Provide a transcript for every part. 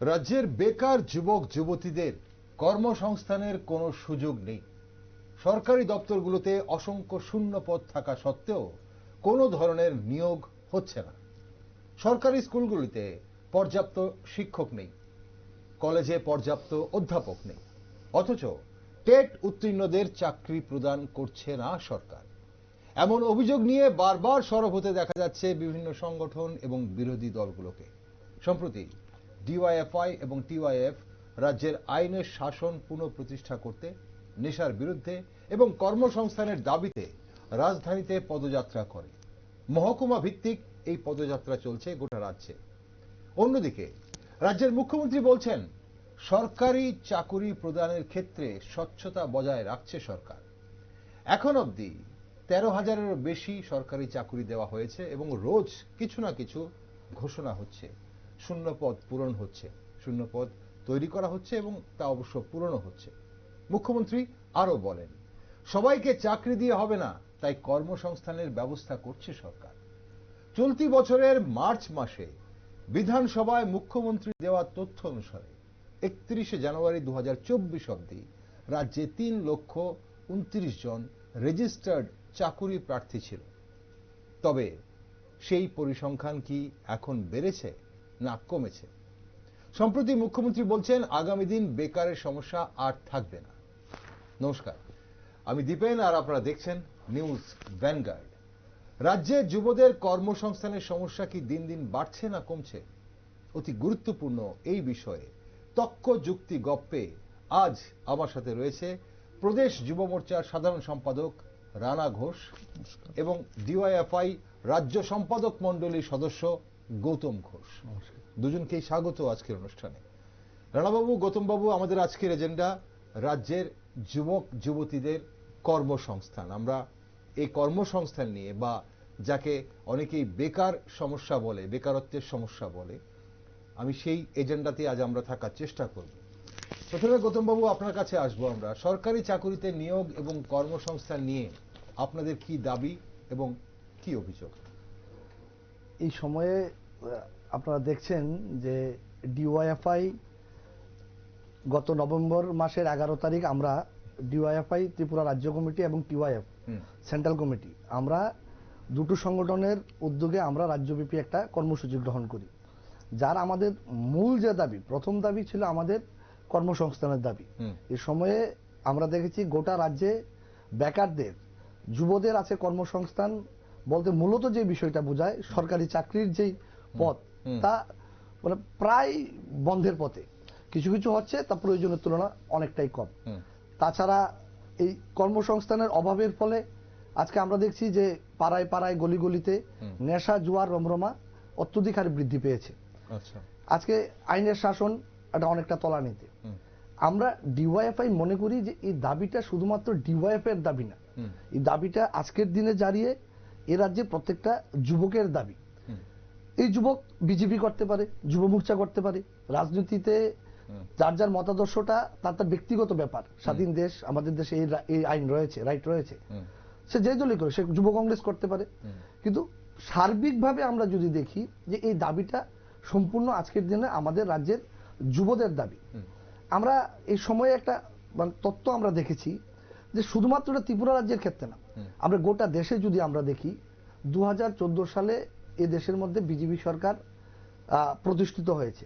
রাজ্যের বেকার যুবক যুবতীদের কর্মসংস্থানের কোনো সুযোগ নেই। সরকারি দপ্তরগুলোতে অসংখ্য শূন্য পদ থাকা সত্ত্বেও কোনো ধরনের নিয়োগ হচ্ছে না। সরকারি স্কুলগুলিতে পর্যাপ্ত শিক্ষক নেই, কলেজে পর্যাপ্ত অধ্যাপক নেই, অথচ টেট উত্তীর্ণদের চাকরি প্রদান করছে না সরকার। এমন অভিযোগ নিয়ে বারবার সরব হতে দেখা যাচ্ছে বিভিন্ন সংগঠন এবং বিরোধী দলগুলোকে। সম্প্রতি ডিওয়াইএফআই এবং টিওয়াইএফ রাজ্যের আইনের শাসন পুনঃপ্রতিষ্ঠা করতে, নেশার বিরুদ্ধে এবং কর্মসংস্থানের দাবিতে রাজধানীতে পদযাত্রা করে। মহকুমা ভিত্তিক এই পদযাত্রা চলছে গোটা রাজ্যে। অন্যদিকে রাজ্যের মুখ্যমন্ত্রী বলছেন, সরকারি চাকুরি প্রদানের ক্ষেত্রে স্বচ্ছতা বজায় রাখছে সরকার। এখন অবধি 13,000-এরও বেশি সরকারি চাকুরি দেওয়া হয়েছে এবং রোজ কিছু না কিছু ঘোষণা হচ্ছে, শূন্যপদ পূরণ হচ্ছে, শূন্যপদ তৈরি করা হচ্ছে এবং তা অবশ্য পূরণও হচ্ছে। মুখ্যমন্ত্রী আরো বলেন, সবাইকে চাকরি দিয়ে হবে না, তাই কর্মসংস্থানের ব্যবস্থা করছে সরকার। চলতি বছরের মার্চ মাসে বিধানসভায় মুখ্যমন্ত্রী দেওয়া তথ্য অনুসারে 31শে জানুয়ারি 2024 অবধি রাজ্যে 3,29,000 জন রেজিস্টার্ড চাকুরি প্রার্থী ছিল। তবে সেই পরিসংখ্যান কি এখন বেড়েছে না কমেছে? সম্প্রতি মুখ্যমন্ত্রী বলছেন, আগামী দিন বেকারের সমস্যা আর থাকবে না। নমস্কার, আমি দীপেন আর আপনারা দেখছেন নিউজ ভ্যানগার্ড। রাজ্যের যুবদের কর্মসংস্থানের সমস্যা কি দিন দিন বাড়ছে না কমছে? অতি গুরুত্বপূর্ণ এই বিষয়ে তক্ক যুক্তি গপ্পে আজ আমার সাথে রয়েছে প্রদেশ যুব মোর্চার সাধারণ সম্পাদক রানা ঘোষ এবং ডিওয়াইএফআই রাজ্য সম্পাদক মণ্ডলীর সদস্য গৌতম ঘোষ। দুজনকেই স্বাগত আজকের অনুষ্ঠানে। রানাবাবু, গৌতমবাবু, আমাদের আজকের এজেন্ডা রাজ্যের যুবক যুবতীদের কর্মসংস্থান। আমরা এই কর্মসংস্থান নিয়ে, বা যাকে অনেকেই বেকার সমস্যা বলে, বেকারত্বের সমস্যা বলে, আমি সেই এজেন্ডাতে আজ আমরা থাকার চেষ্টা করব। প্রথমে গৌতমবাবু, আপনার কাছে আসবো আমরা। সরকারি চাকুরিতে নিয়োগ এবং কর্মসংস্থান নিয়ে আপনাদের কি দাবি এবং কি অভিযোগ? এই সময়ে আপনারা দেখছেন যে ডিওয়াইএফআই গত নভেম্বর মাসের 11 তারিখ আমরা ডিওয়াইএফআই ত্রিপুরা রাজ্য কমিটি এবং টিওয়াইএফ সেন্ট্রাল কমিটি, আমরা দুটো সংগঠনের উদ্যোগে আমরা রাজ্যব্যাপী একটা কর্মসূচি গ্রহণ করি, যার আমাদের মূল যে দাবি, প্রথম দাবি ছিল আমাদের কর্মসংস্থানের দাবি। এই সময়ে আমরা দেখেছি গোটা রাজ্যে বেকারদের, যুবদের আছে কর্মসংস্থান বলতে মূলত যে বিষয়টা বোঝায় সরকারি চাকরির যেই পদ, তা মানে প্রায় বন্ধের পথে। কিছু কিছু হচ্ছে, তা প্রয়োজনের তুলনায় অনেকটাই কম। তাছাড়া এই কর্মসংস্থানের অভাবের ফলে আজকে আমরা দেখছি যে পাড়ায় পাড়ায় গলি গলিতে নেশা জুয়ার রমরমা অত্যধিক হারে বৃদ্ধি পেয়েছে। আজকে আইনের শাসন এটা অনেকটা তলানিতে। আমরা ডিওয়াইএফআই মনে করি যে এই দাবিটা শুধুমাত্র ডিওয়াইএফ এর দাবি না, এই দাবিটা আজকের দিনে দাঁড়িয়ে এ রাজ্যে প্রত্যেকটা যুবকের দাবি। এই যুবক বিজেপি করতে পারে, যুব মোর্চা করতে পারে, রাজনীতিতে যার যার মতাদর্শটা তার তার ব্যক্তিগত ব্যাপার। স্বাধীন দেশ, আমাদের দেশে এই আইন রয়েছে, রাইট রয়েছে, সে যে দলই করে, সে যুব কংগ্রেস করতে পারে। কিন্তু সার্বিকভাবে আমরা যদি দেখি যে এই দাবিটা সম্পূর্ণ আজকের দিনে আমাদের রাজ্যের যুবদের দাবি। আমরা এই সময়ে একটা তথ্য আমরা দেখেছি যে শুধুমাত্র ত্রিপুরা রাজ্যের ক্ষেত্রে না, আমরা গোটা দেশে যদি আমরা দেখি 2014 সালে এই দেশের মধ্যে বিজেপি সরকার প্রতিষ্ঠিত হয়েছে।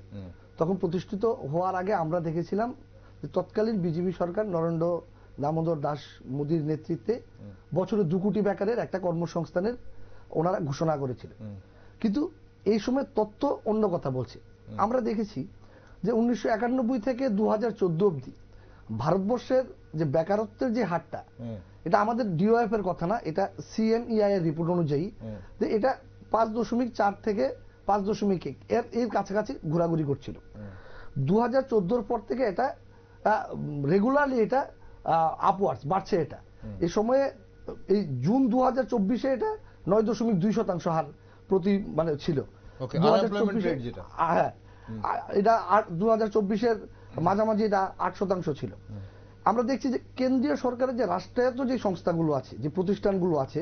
তখন প্রতিষ্ঠিত হওয়ার আগে আমরা দেখেছিলাম যে তৎকালীন বিজেপি সরকার নরেন্দ্র দামোদর দাস মোদীর নেতৃত্বে বছরে 2 কোটি বেকারের একটা কর্মসংস্থানের ওনারা ঘোষণা করেছিলেন। কিন্তু এই সময় তথ্য অন্য কথা বলছে। আমরা দেখেছি যে 1991 থেকে 2014 অবধি ভারতবর্ষের যে বেকারত্বের যে হারটা, এটা আমাদের ডিওএফ এর কথা না, এটা সিএমইআই এর রিপোর্ট অনুযায়ী যে এটা 5.4 থেকে 5.1 এর কাছাকাছি ঘোরাঘুরি করছিল। 2014 পর থেকে এটা রেগুলারলি এটা আপওয়ার্ডস বাড়ছে। এটা এই সময়ে এই জুন 2024-এ এটা 9.2% হার প্রতি মানে ছিল। 2024 হ্যাঁ, এটা 2024-এর মাঝামাঝি এটা 8% ছিল। আমরা দেখছি যে কেন্দ্রীয় সরকারের যে রাষ্ট্রায়ত্ত যে সংস্থাগুলো আছে, যে প্রতিষ্ঠানগুলো আছে,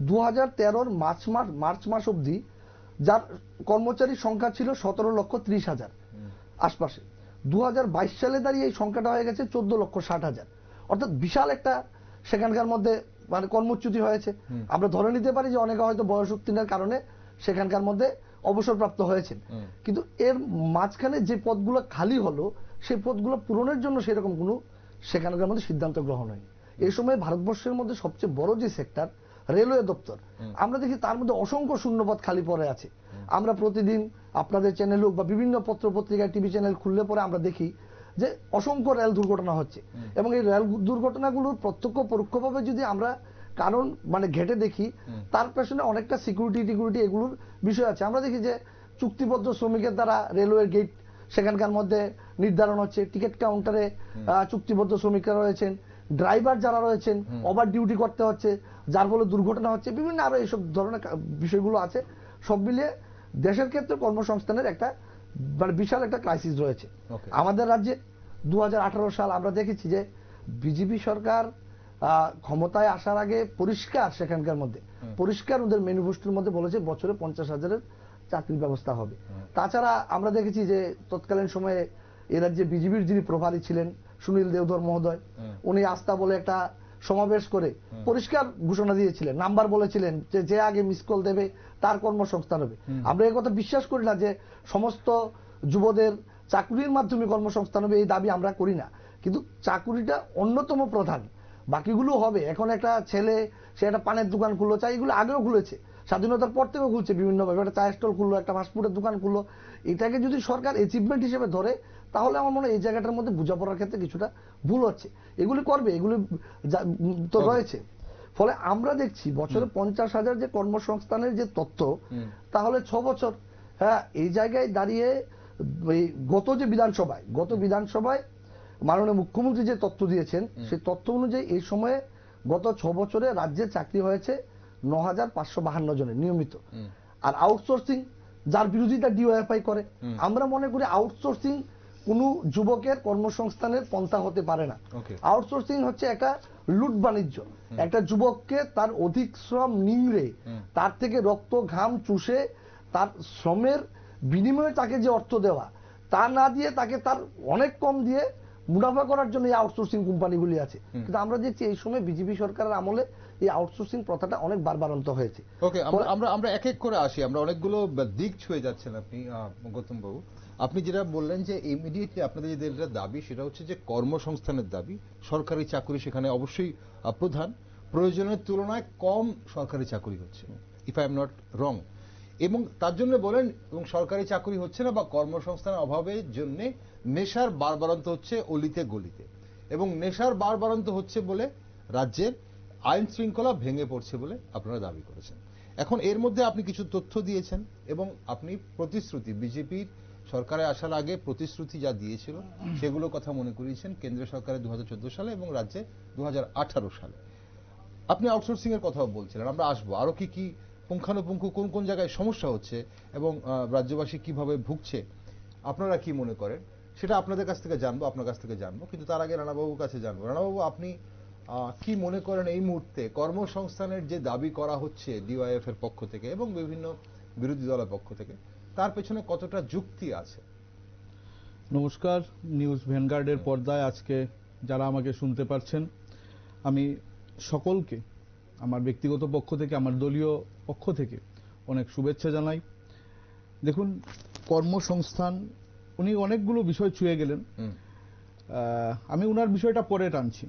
2013-র মার্চ মাস অবধি যার কর্মচারীর সংখ্যা ছিল 17,30,000, আশপাশে। 2022 সালে দাঁড়িয়ে এই সংখ্যাটা হয়ে গেছে 14,60,000, অর্থাৎ বিশাল একটা সেখানকার মধ্যে মানে কর্মচ্যুতি হয়েছে। আমরা ধরে নিতে পারি যে অনেকে হয়তো বয়স উত্তীর্ণের কারণে সেখানকার মধ্যে অবসরপ্রাপ্ত হয়েছেন, কিন্তু এর মাঝখানে যে পদগুলো খালি হলো সেই পদগুলো পূরণের জন্য সেরকম কোনো সেখানকার মধ্যে সিদ্ধান্ত গ্রহণ হয়নি। এই সময় ভারতবর্ষের মধ্যে সবচেয়ে বড় যে সেক্টর রেলওয়ে দপ্তর, আমরা দেখি তার মধ্যে অসংখ্য শূন্যপদ খালি পড়ে আছে। আমরা প্রতিদিন আপনাদের চ্যানেল হোক বা বিভিন্ন পত্র পত্রিকায় টিভি চ্যানেল খুললে পরে আমরা দেখি যে অসংখ্য রেল দুর্ঘটনা হচ্ছে, এবং এই রেল দুর্ঘটনাগুলোর প্রত্যক্ষ পরোক্ষভাবে যদি আমরা কারণ মানে ঘেটে দেখি, তার পেছনে অনেকটা সিকিউরিটি এগুলোর বিষয় আছে। আমরা দেখি যে চুক্তিবদ্ধ শ্রমিকের দ্বারা রেলওয়ের গেট সেখানকার মধ্যে নির্ধারণ হচ্ছে, টিকিট কাউন্টারে চুক্তিবদ্ধ শ্রমিকরা রয়েছেন, ড্রাইভার যারা রয়েছেন ওভার ডিউটি করতে হচ্ছে, যার ফলে দুর্ঘটনা হচ্ছে, বিভিন্ন আরো এইসব ধরনের বিষয়গুলো আছে। সব মিলিয়ে দেশের ক্ষেত্রে কর্মসংস্থানের একটা মানে বিশাল একটা ক্রাইসিস রয়েছে। আমাদের রাজ্যে 2018 সাল আমরা দেখেছি যে বিজেপি সরকার ক্ষমতায় আসার আগে পরিষ্কার সেখানকার মধ্যে পরিষ্কার ওদের ম্যানিফেস্টোর মধ্যে বলেছে বছরে 50,000-এর চাকরির ব্যবস্থা হবে। তাছাড়া আমরা দেখেছি যে তৎকালীন সময়ে এ রাজ্যে বিজেপির যিনি প্রভারী ছিলেন সুনীল দেওধর মহোদয়, উনি আস্থা বলে একটা সমাবেশ করে পরিষ্কার ঘোষণা দিয়েছিলেন, নাম্বার বলেছিলেন যে যে আগে মিস কল দেবে তার কর্মসংস্থান হবে। আমরা এই কথা বিশ্বাস করি না যে সমস্ত যুবদের চাকরির মাধ্যমে কর্মসংস্থান হবে, এই দাবি আমরা করি না, কিন্তু চাকরিটা অন্যতম প্রধান, বাকিগুলো হবে। এখন একটা ছেলে সে একটা পানের দোকান খুললো, চাই এগুলো আগেও খুলেছে, স্বাধীনতার পর থেকেও খুলছে বিভিন্নভাবে, একটা চায়ের স্টল খুললো, একটা ফাস্টফুডের দোকান খুললো। এটাকে যদি সরকার অ্যাচিভমেন্ট হিসেবে ধরে তাহলে আমার মনে হয় এই জায়গাটার মধ্যে বোঝাপড়ার ক্ষেত্রে কিছুটা ভুল হচ্ছে। এগুলি করবে, এগুলি তো রয়েছে। ফলে আমরা দেখছি বছরে 50,000 যে কর্মসংস্থানের যে তথ্য, তাহলে 6 বছর, হ্যাঁ এই জায়গায় দাঁড়িয়ে গত বিধানসভায় মাননীয় মুখ্যমন্ত্রী যে তথ্য দিয়েছেন সেই তথ্য অনুযায়ী এই সময়ে গত 6 বছরে রাজ্যে চাকরি হয়েছে 9,552 জনের নিয়মিত। আর আউটসোর্সিং যার বিরোধিতা ডিওএফআই করে, আমরা মনে করি আউটসোর্সিং কোন যুবকের কর্মসংস্থানের পন্থা হতে পারে না। আউটসোর্সিং হচ্ছে একটা লুট বাণিজ্য, একটা যুবককে তার অধিক শ্রম নিংড়ে তার থেকে রক্ত ঘাম চুষে তার শ্রমের বিনিময়ে তাকে যে অর্থ দেওয়া তা না দিয়ে তাকে তার অনেক কম দিয়ে মুনাফা করার জন্য এই আউটসোর্সিং কোম্পানিগুলি আছে। কিন্তু আমরা দেখছি এই সময় বিজেপি সরকারের আমলে এই আউটসোর্সিং প্রথাটা অনেক বারবারন্ত হয়েছে। ওকে, আমরা এক এক করে আসি, আমরা অনেকগুলো দিক ছুঁয়ে যাচ্ছেন আপনি গৌতম বাবু। আপনি যেটা বললেন যে ইমিডিয়েটলি আপনাদের যেটা দাবি সেটা হচ্ছে যে কর্মসংস্থানের দাবি, সরকারি চাকরি সেখানে অবশ্যই প্রধান, প্রয়োজনের তুলনায় কম সরকারি চাকরি হচ্ছে, if I am not wrong, এবং তার জন্য বলেন এবং সরকারি চাকরি হচ্ছে না বা কর্মসংস্থানের অভাবের জন্য নেশার বাড়বাড়ন্ত হচ্ছে অলিতে গলিতে, এবং নেশার বাড়বাড়ন্ত হচ্ছে বলে রাজ্যের আইন শৃঙ্খলা ভেঙে পড়ছে বলে আপনারা দাবি করেছেন। এখন এর মধ্যে আপনি কিছু তথ্য দিয়েছেন এবং আপনি প্রতিশ্রুতি বিজেপির সরকারে আসার আগে প্রতিশ্রুতি যা দিয়েছিল সেগুলো কথা মনে করিয়েছেন কেন্দ্রীয় সরকারের 2014 সালে এবং রাজ্যে 2018 সালে। আপনি আউটসোর্সিং এর কথাও বলছিলেন, আমরা আসবো আরো কি কি পুঙ্খানুপুঙ্খ কোন কোন জায়গায় সমস্যা হচ্ছে এবং রাজ্যবাসী কিভাবে ভুগছে আপনারা কি মনে করেন সেটা আপনাদের কাছ থেকে জানবো, আপনার কাছ থেকে জানবো। কিন্তু তার আগে রানাবাবুর কাছে জানবো। রানাবাবু, আপনি কি মনে করেন এই মুহূর্তে কর্মসংস্থানের যে দাবি করা হচ্ছে ডিওয়াইএফ এর পক্ষ থেকে এবং বিভিন্ন বিরোধী দলের পক্ষ থেকে, তার পেছনে কতটা যুক্তি আছে? নমস্কার, নিউজ ভ্যানগার্ডের পর্দায় আজকে যারা আমাকে শুনতে পারছেন, আমি সকলকে আমার ব্যক্তিগত পক্ষ থেকে, আমার দলীয় পক্ষ থেকে অনেক শুভেচ্ছা জানাই। দেখুন, কর্মসংস্থান উনি অনেকগুলো বিষয় ছুঁয়ে গেলেন, আমি উনার বিষয়টা পরে টানছি।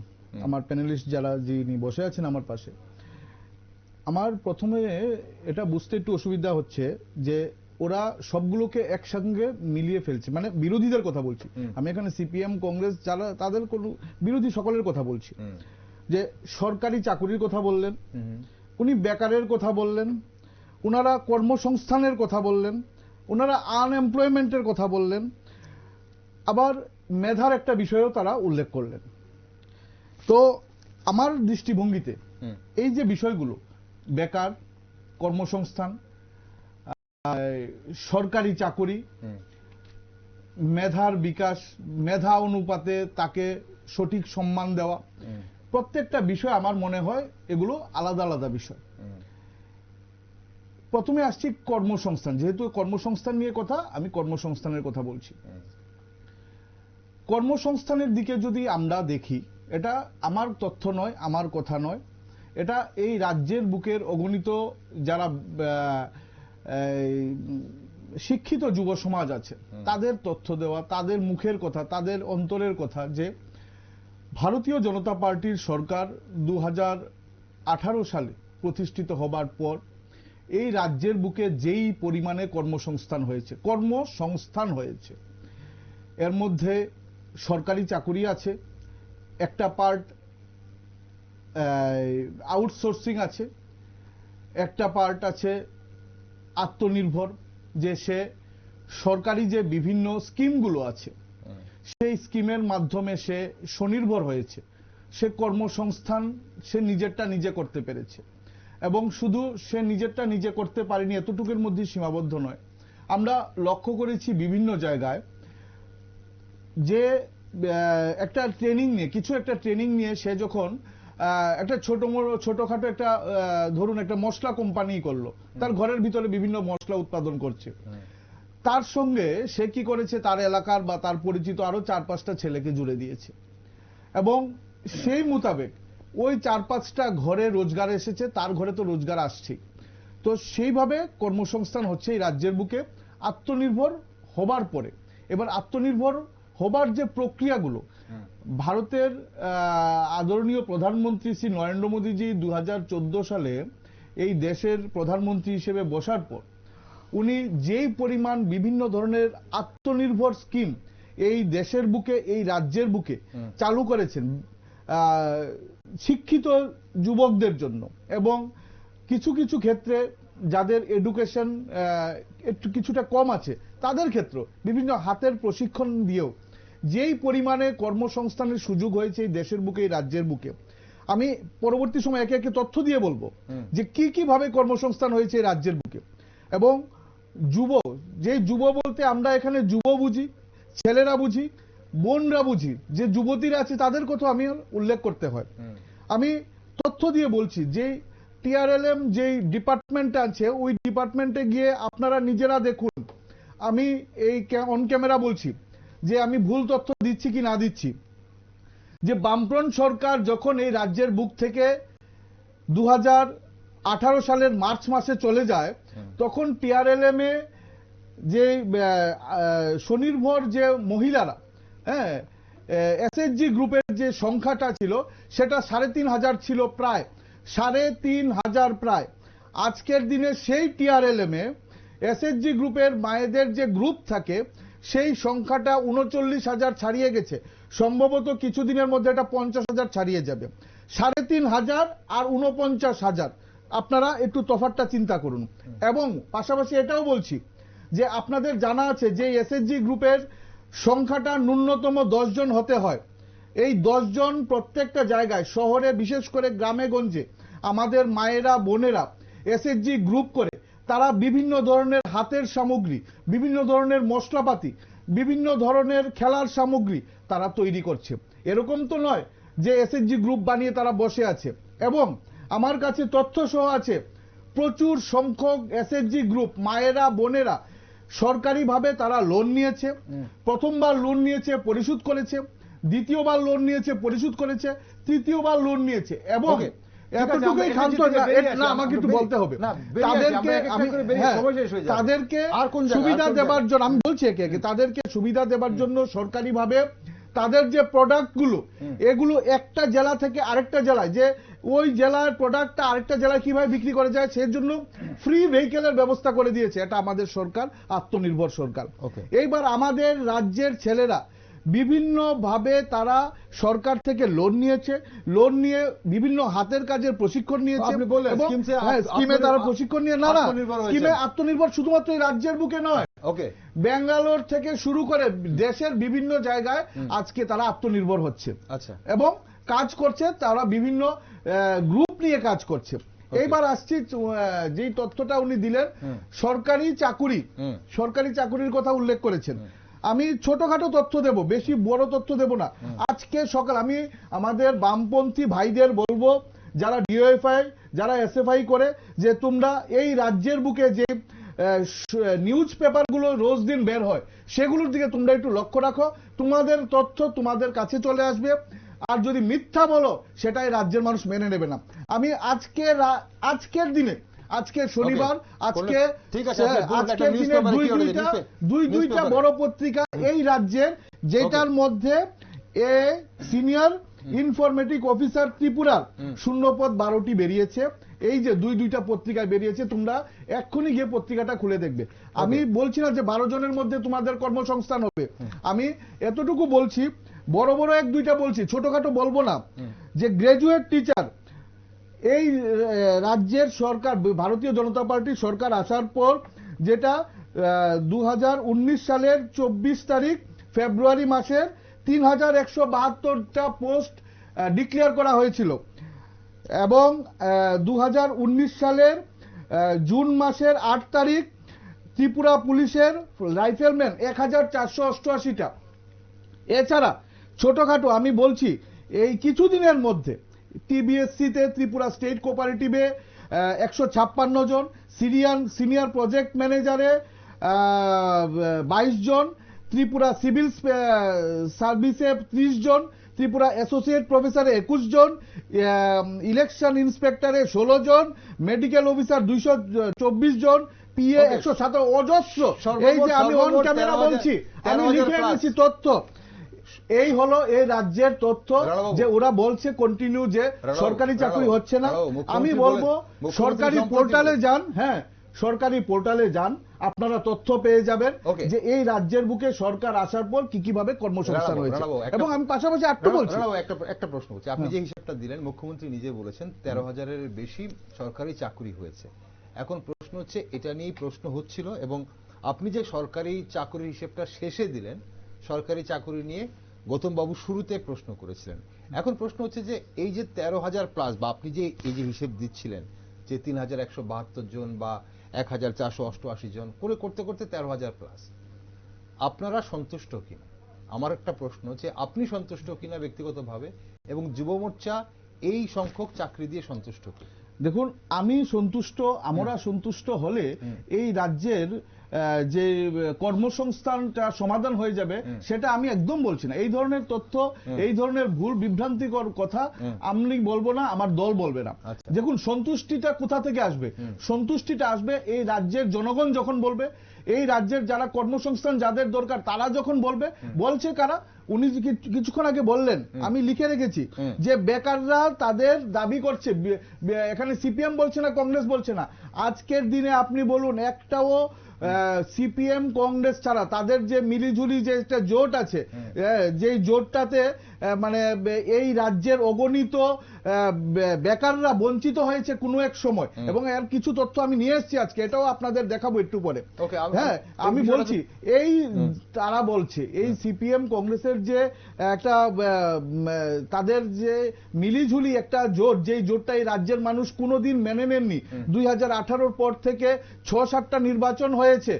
আমার প্যানেলিস্ট যারা যিনি বসে আছেন আমার পাশে, আমার প্রথমে এটা বুঝতে একটু অসুবিধা হচ্ছে যে ওরা সবগুলোকে একসঙ্গে মিলিয়ে ফেলছে, মানে বিরোধীদের কথা বলছি আমি এখানে, সিপিএম কংগ্রেস যারা, তাদের কোন বিরোধী সকলের কথা বলছি। যে সরকারি চাকরির কথা বললেন উনি, বেকারের কথা বললেন ওনারা, কর্মসংস্থানের কথা বললেন ওনারা, আনএমপ্লয়মেন্টের কথা বললেন, আবার মেধার একটা বিষয়ও তারা উল্লেখ করলেন। তো আমার দৃষ্টিভঙ্গিতে এই যে বিষয়গুলো, বেকার, কর্মসংস্থান, সরকারি চাকরি, মেধার বিকাশ, মেধা অনুপাতে তাকে সঠিক সম্মান দেওয়া, প্রত্যেকটা বিষয় আমার মনে হয় এগুলো আলাদা আলাদা বিষয়। প্রথমে আসছি কর্মসংস্থান, যেহেতু কর্মসংস্থান নিয়ে কথা, আমি কর্মসংস্থানের কথা বলছি। কর্মসংস্থানের দিকে যদি আমরা দেখি, এটা আমার তথ্য নয়, আমার কথা নয়, এটা এই রাজ্যের বুকের অগণিত যারা শিক্ষিত যুব সমাজ আছে তাদের তথ্য দেওয়া, তাদের মুখের কথা, তাদের অন্তরের কথা, যে ভারতীয় জনতা পার্টির সরকার 2018 সালে প্রতিষ্ঠিত হবার পর এই রাজ্যের বুকে যেই পরিমাণে কর্মসংস্থান হয়েছে, এর মধ্যে সরকারি চাকুরি আছে, একটা পার্ট আউটসোর্সিং আছে, একটা পার্ট আছে আত্মনির্ভর, যে সে সরকারি যে বিভিন্ন স্কিমগুলো আছে সেই স্কিমের মাধ্যমে সে স্বনির্ভর হয়েছে, সে কর্মসংস্থান সে নিজেরটা নিজে করতে পেরেছে। এবং শুধু সে নিজেরটা নিজে করতে পারেনি এতটুকুর মধ্যে সীমাবদ্ধ নয়, আমরা লক্ষ্য করেছি বিভিন্ন জায়গায় যে একটা ট্রেনিং নিয়ে সে যখন একটা ছোটখাটো একটা ধরুন একটা মশলা কোম্পানি করলো, তার ঘরের ভিতরে বিভিন্ন মশলা উৎপাদন করছে, তার সঙ্গে সে কি করেছে, তার এলাকার বা তার পরিচিত আরো 4-5টা ছেলেকে জুড়ে দিয়েছে এবং সেই মোতাবেক ওই 4-5টা ঘরে রোজগার এসেছে, তার ঘরে তো রোজগার আসছে। তো সেইভাবে কর্মসংস্থান হচ্ছে এই রাজ্যের বুকে আত্মনির্ভর হবার পরে। এবার আত্মনির্ভর হবার যে প্রক্রিয়াগুলো, ভারতের আদরণীয় প্রধানমন্ত্রী শ্রী নরেন্দ্র মোদীজি 2014 সালে এই দেশের প্রধানমন্ত্রী হিসেবে বসার পর উনি যেই পরিমাণ বিভিন্ন ধরনের আত্মনির্ভর স্কিম এই দেশের বুকে, এই রাজ্যের বুকে চালু করেছেন শিক্ষিত যুবকদের জন্য, এবং কিছু কিছু ক্ষেত্রে যাদের এডুকেশন একটু কিছুটা কম আছে তাদের ক্ষেত্রে বিভিন্ন হাতের প্রশিক্ষণ দিয়েও যেই পরিমাণে কর্মসংস্থানের সুযোগ হয়েছে এই দেশের বুকে, এই রাজ্যের বুকে, আমি পরবর্তী সময় একে একে তথ্য দিয়ে বলবো যে কি কি ভাবে কর্মসংস্থান হয়েছে এই রাজ্যের বুকে। এবং যুব বলতে আমরা এখানে যুব বুঝি, ছেলেরা বুঝি, বোনরা বুঝি, যে যুবতীরা আছে তাদের কথা আমি উল্লেখ করতে হয়। আমি তথ্য দিয়ে বলছি যে টিআরএলএম যে ডিপার্টমেন্ট আছে ওই ডিপার্টমেন্টে গিয়ে আপনারা নিজেরা দেখুন, আমি এই অন ক্যামেরা বলছি যে আমি ভুল তথ্য দিচ্ছি কি না দিচ্ছি, যে বামফ্রন্ট সরকার যখন এই রাজ্যের বুক থেকে 2018 সালের মার্চ মাসে চলে যায়, তখন টিআরএলএম এ যে স্বনির্ভর যে মহিলারা, হ্যাঁ, এসএসজি গ্রুপের যে সংখ্যাটা ছিল সেটা 3,500 ছিল, প্রায় 3,500 প্রায়। আজকের দিনে সেই টিআরএলএম এ এসএসজি গ্রুপের মায়েদের যে গ্রুপ থাকে সেই সংখ্যাটা 39,000 ছাড়িয়ে গেছে, সম্ভবত কিছুদিনের মধ্যে এটা 50,000 ছাড়িয়ে যাবে। 3,500 আর 49,000, আপনারা একটু তফাৎটা চিন্তা করুন। এবং পাশাপাশি এটাও বলছি যে আপনাদের জানা আছে যে এসএসজি গ্রুপের সংখ্যাটা ন্যূনতম 10 জন হতে হয়। এই 10 জন প্রত্যেকটা জায়গায়, শহরে বিশেষ করে গ্রামে গঞ্জে আমাদের মায়েরা বোনেরা এসএসজি গ্রুপ করে তারা বিভিন্ন ধরনের হাতের সামগ্রী, বিভিন্ন ধরনের মশলাপাতি, বিভিন্ন ধরনের খেলার সামগ্রী তারা তৈরি করছে। এরকম তো নয় যে এসএসজি গ্রুপ বানিয়ে তারা বসে আছে। এবং আমার কাছে তথ্য সহ আছে, প্রচুর সংখ্যক এসএসজি গ্রুপ মায়েরা বোনেরা সরকারিভাবে তারা লোন নিয়েছে, প্রথমবার লোন নিয়েছে পরিশোধ করেছে, দ্বিতীয়বার লোন নিয়েছে পরিশোধ করেছে, তৃতীয়বার লোন নিয়েছে। এবং এতটুকুই ক্ষান্ত না, আমাকে একটু বলতে হবে, তাদেরকে সুবিধা দেবার জন্য, আমি বলছি একে একে, তাদেরকে সুবিধা দেবার জন্য সরকারিভাবে তাদের যে প্রোডাক্টগুলো, এগুলো একটা জেলা থেকে আরেকটা জেলায়, যে ওই জেলার প্রোডাক্টটা আরেকটা জেলায় কিভাবে বিক্রি করা যায় সেই জন্য ফ্রি ভেহিকেলের ব্যবস্থা করে দিয়েছে। এটা আমাদের সরকার, আত্মনির্ভর সরকার। এইবার আমাদের রাজ্যের ছেলেরা বিভিন্ন ভাবে তারা সরকার থেকে লোন নিয়েছে, লোন নিয়ে বিভিন্ন হাতের কাজের প্রশিক্ষণ নিয়েছে, স্কিমে তারা প্রশিক্ষণ নিয়ে স্কিমে আত্মনির্ভর শুধুমাত্র এই রাজ্যের বুকে নয়, ব্যাঙ্গালোর থেকে শুরু করে দেশের বিভিন্ন জায়গায় আজকে তারা আত্মনির্ভর হচ্ছে। আচ্ছা, এবং কাজ করছে, তারা বিভিন্ন গ্রুপ নিয়ে কাজ করছে। এইবার আসছি যেই তথ্যটা উনি দিলেন, সরকারি চাকুরির কথা উল্লেখ করেছেন। আমি ছোটখাটো তথ্য দেব, বেশি বড় তথ্য দেব না। আজকে সকাল আমি আমাদের বামপন্থী ভাইদের বলবো, যারা ডিওএফআই যারা এসএফআই করে, যে তোমরা এই রাজ্যের বুকে যে নিউজ পেপারগুলো রোজ দিন বের হয় সেগুলোর দিকে তোমরা একটু লক্ষ্য রাখো, তোমাদের তথ্য তোমাদের কাছে চলে আসবে। আর যদি মিথ্যা বলো সেটাই রাজ্যের মানুষ মেনে নেবে না। আমি আজকের দিনে, আজকে শনিবার, আজকে আজকের দিনে দুইটা বড় পত্রিকা এই রাজ্যের, যেটার মধ্যে সিনিয়র ইনফরমেটিভ অফিসার ত্রিপুরার শূন্যপদ 12টি বেরিয়েছে। এই যে দুইটা পত্রিকায় বেরিয়েছে, তোমরা এক্ষুনি গিয়ে পত্রিকাটা খুলে দেখবে। আমি বলছি না যে 12 জনের মধ্যে তোমাদের কর্মসংস্থান হবে, আমি এতটুকু বলছি, বড় বড় এক দুইটা বলছি, ছোটখাটো বলবো না, যে গ্রাজুয়েট টিচার এই রাজ্যের সরকার, ভারতীয় জনতা পার্টির সরকার আসার পর, যেটা 2019 সালের 24 তারিখ ফেব্রুয়ারি মাসের 3172টা পোস্ট ডিক্লেয়ার করা হয়েছিল, এবং 2019 সালের জুন মাসের 8 তারিখ ত্রিপুরা পুলিশের রাইফেলম্যান 1488টা। এছাড়া ছোটখাটো আমি বলছি এই কিছুদিনের মধ্যে টিবিএসসিতে, ত্রিপুরা স্টেট কোঅপারেটিভে 156 জন, সিনিয়র প্রজেক্ট ম্যানেজারে 22 জন, ত্রিপুরা সিভিল সার্ভিসে 30 জন, ত্রিপুরা অ্যাসোসিয়েট প্রফেসরে 21 জন, ইলেকশন ইন্সপেক্টরে 16 জন, মেডিকেল অফিসার 224 জন, পিএ 117, অজস্র। এই যে আমি অন ক্যামেরা বলছি, আমি লিখে এনেছি তথ্য। এই হলো এই রাজ্যের তথ্য, যে ওরা বলছে কন্টিনিউ যে সরকারি চাকরি হচ্ছে না। আমি বলবো সরকারি পোর্টালে যান, হ্যাঁ সরকারি পোর্টালে যান, আপনারা তথ্য পেয়ে যাবেন যে এই রাজ্যের বুকে সরকার আসার পর কি কিভাবে কর্মসংস্থান হয়েছে। এবং আমি পাশাপাশি একটু বলছি, একটা প্রশ্ন বলছি, আপনি যে হিসাবটা দিলেন, মুখ্যমন্ত্রী নিজে বলেছেন 13,000-এর বেশি সরকারি চাকরি হয়েছে। এখন প্রশ্ন হচ্ছে, এটা নিয়েই প্রশ্ন হচ্ছিল, এবং আপনি যে সরকারি চাকরির হিসেবটা শেষে দিলেন, সরকারি চাকরি নিয়ে গৌতম বাবু শুরুতে প্রশ্ন করেছিলেন। এখন প্রশ্ন হচ্ছে যে এই যে 13,000 প্লাস, বা আপনি যে এই যে হিসেব দিচ্ছিলেন যে 3172 জন বা 1488 জন করে করতে করতে 13,000 প্লাস, আপনারা সন্তুষ্ট কিনা? আমার একটা প্রশ্ন হচ্ছে, আপনি সন্তুষ্ট কিনা ব্যক্তিগতভাবে, এবং যুব মোর্চা এই সংখ্যক চাকরি দিয়ে সন্তুষ্ট কি? দেখুন, আমি সন্তুষ্ট, আমরা সন্তুষ্ট হলে এই রাজ্যের যে কর্মসংস্থানটা সমাধান হয়ে যাবে সেটা আমি একদম বলছি না। এই ধরনের তথ্য, এই ধরনের ভুল বিভ্রান্তিকর কথা আমি বলবো না, আমার দল বলবে না। দেখুন, সন্তুষ্টিটা কোথা থেকে আসবে? সন্তুষ্টিটা আসবে এই রাজ্যের জনগণ যখন বলবে, এই রাজ্যের যারা কর্মসংস্থান যাদের দরকার তারা যখন বলবে। বলছে কারা? উনি কিছুক্ষণ আগে বললেন, আমি লিখে রেখেছি, যে বেকাররা তাদের দাবি করছে। এখানে সিপিএম বলছে না, কংগ্রেস বলছে না। আজকের দিনে আপনি বলুন, একটাও সিপিএম কংগ্রেস ছাড়া তাদের যে মিলিঝুলি যে একটা জোট আছে, যে জোটটাতে মানে এই রাজ্যের অগণিত বেকাররা বঞ্চিত হয়েছে কোনো এক সময়, এবং এর কিছু তথ্য আমি নিয়ে এসেছি আজকে, এটাও আপনাদের দেখাবো একটু পরে। হ্যাঁ, আমি বলছি এই তারা বলছে এই সিপিএম কংগ্রেসের যে একটা তাদের যে মিলিঝুলি একটা জোট, যেই জোটটা এই রাজ্যের মানুষ কোনোদিন মেনে নেননি। 2018 পর থেকে 6-7টা নির্বাচন হয়েছে।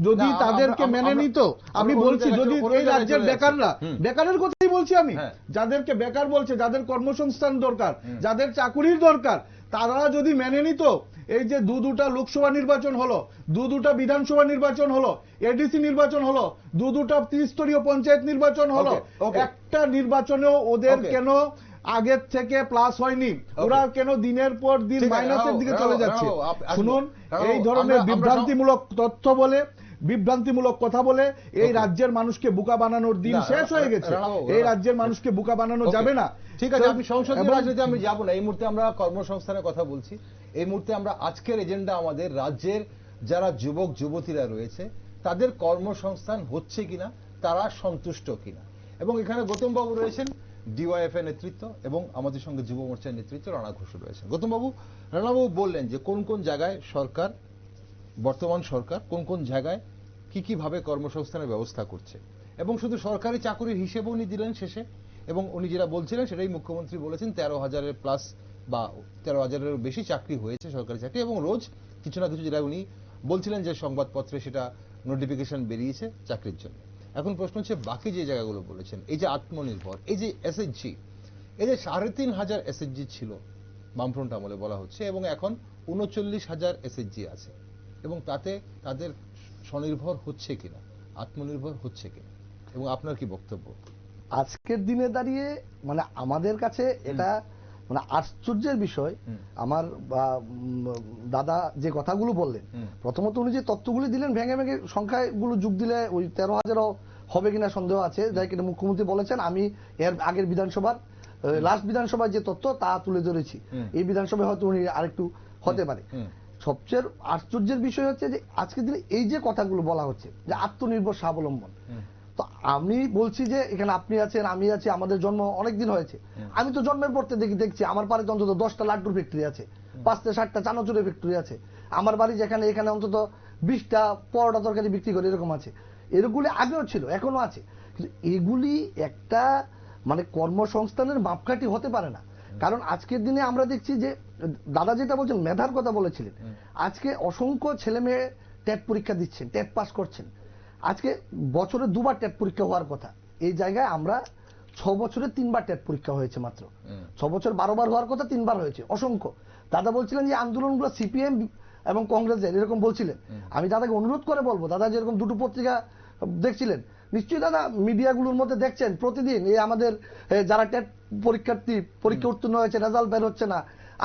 যদি তাদেরকে মেনে নিত, আমি বলছি, যদি এই রাজ্যের বেকাররা, বেকারের কথাই বলছি আমি, যাদেরকে বেকার বলছে, যাদের কর্মসংস্থান দরকার, যাদের চাকুরির দরকার, তারা যদি মেনে নিত, এই যে দুটা লোকসভা নির্বাচন হলো, দুটা বিধানসভা নির্বাচন হলো, এডিসি নির্বাচন হলো, দুটা ত্রিস্তরীয় পঞ্চায়েত নির্বাচন হলো, একটা নির্বাচনেও ওদের কেন আগের থেকে প্লাস হয়নি? ওরা কেন দিনের পর দিন মাইনাসের দিকে চলে যাচ্ছে? শুনুন, এই ধরনের বিভ্রান্তিমূলক তথ্য বলে, বিভ্রান্তিমূলক কথা বলে এই রাজ্যের মানুষকে বোকা বানানোর দিন শেষ হয়ে গেছে। এই রাজ্যের মানুষকে বোকা বানানো যাবে না। ঠিক আছে, আমি সংসদীয় রাজনীতি আমি যাব না। এই মুহূর্তে আমরা কর্মসংস্থানের কথা বলছি। এই মুহূর্তে আমরা আজকের এজেন্ডা আমাদের রাজ্যের যারা যুবক যুবতীরা রয়েছে তাদের কর্মসংস্থান হচ্ছে কিনা, তারা সন্তুষ্ট কিনা। এবং এখানে গৌতম বাবু রয়েছেন, ডিওয়াইএফ এর নেতৃত্ব, এবং আমাদের সঙ্গে যুব মোর্চার নেতৃত্ব রানা ঘোষ রয়েছেন। গৌতম বাবু, রানাবাবু বললেন যে কোন কোন জায়গায় সরকার, বর্তমান সরকার কোন কোন জায়গায় কি ভাবে কর্মসংস্থানের ব্যবস্থা করছে, এবং শুধু সরকারি চাকরির হিসেবে উনি দিলেন শেষে, এবং উনি যেটা বলছিলেন সেটাই মুখ্যমন্ত্রী বলেছেন, 13,000-এর প্লাস বা 13,000-এরও বেশি চাকরি হয়েছে, সরকারি চাকরি, এবং রোজ কিছু না কিছু যেটা উনি বলছিলেন যে সংবাদপত্রে সেটা নোটিফিকেশন বেরিয়েছে চাকরির জন্য। এখন প্রশ্ন হচ্ছে বাকি যে জায়গাগুলো বলেছেন, এই যে আত্মনির্ভর, এই যে এসএইচজি, এই যে 3,500 এসএইচজি ছিল বামফ্রন্ট আমলে বলা হচ্ছে, এবং এখন 39,000 এসএইচজি আছে। এবং তাতে তাদের স্বনির্ভর হচ্ছে কিনা, আত্মনির্ভর হচ্ছে কিনা, এবং আপনার কি বক্তব্য? আজকের দিনে দাঁড়িয়ে মানে আমাদের কাছে এটা মানে আশ্চর্যের বিষয়। আমার দাদা যে কথাগুলো বললেন, প্রথমত উনি যে তথ্যগুলি দিলেন ভেঙে ভেঙে সংখ্যাগুলো যোগ দিলে ওই 13,000 হবে কিনা সন্দেহ আছে, যাই কিনা মুখ্যমন্ত্রী বলেছেন। আমি এর আগের বিধানসভার লাস্ট বিধানসভার যে তথ্য তা তুলে ধরেছি, এই বিধানসভায় হয়তো উনি আরেকটু হতে পারে। সবচেয়ে আশ্চর্যের বিষয় হচ্ছে যে আজকের দিনে এই যে কথাগুলো বলা হচ্ছে যে আত্মনির্ভর স্বাবলম্বন, তো আমি বলছি যে এখানে আপনি আছেন, আমি আছি, আমাদের জন্ম অনেকদিন হয়েছে। আমি তো জন্মের পর থেকে দেখছি আমার বাড়িতে অন্তত 10টা লাড্ডুর ফ্যাক্টরি আছে, 5টা 7টা চানাচুরের ফ্যাক্টরি আছে। আমার বাড়ি যেখানে, এখানে অন্তত 20টা পরোটা তরকারি বিক্রি করে এরকম আছে। এরগুলি আগেও ছিল, এখনো আছে। কিন্তু এগুলি একটা মানে কর্মসংস্থানের মাপকাঠি হতে পারে না। কারণ আজকের দিনে আমরা দেখছি যে দাদা যেটা বলছেন মেধার কথা বলেছিলেন, আজকে অসংখ্য ছেলে মেয়ে টেট পরীক্ষা দিচ্ছেন, টেট পাস করছেন। আজকে বছরে 2বার টেট পরীক্ষা হওয়ার কথা, এই জায়গায় আমরা 6 বছরে 3বার টেট পরীক্ষা হয়েছে মাত্র। 6 বছর 12 বার হওয়ার কথা, 3বার হয়েছে। অসংখ্য। দাদা বলছিলেন যে আন্দোলনগুলো সিপিএম এবং কংগ্রেসের, এরকম বলছিলেন। আমি দাদাকে অনুরোধ করে বলবো, দাদা যেরকম দুটো পত্রিকা দেখছিলেন, নিশ্চয়ই দাদা মিডিয়াগুলোর মধ্যে দেখছেন প্রতিদিন এই আমাদের যারা টেট পরীক্ষার্থী, পরীক্ষা উত্তীর্ণ হয়েছে, রেজাল্ট বের হচ্ছে না,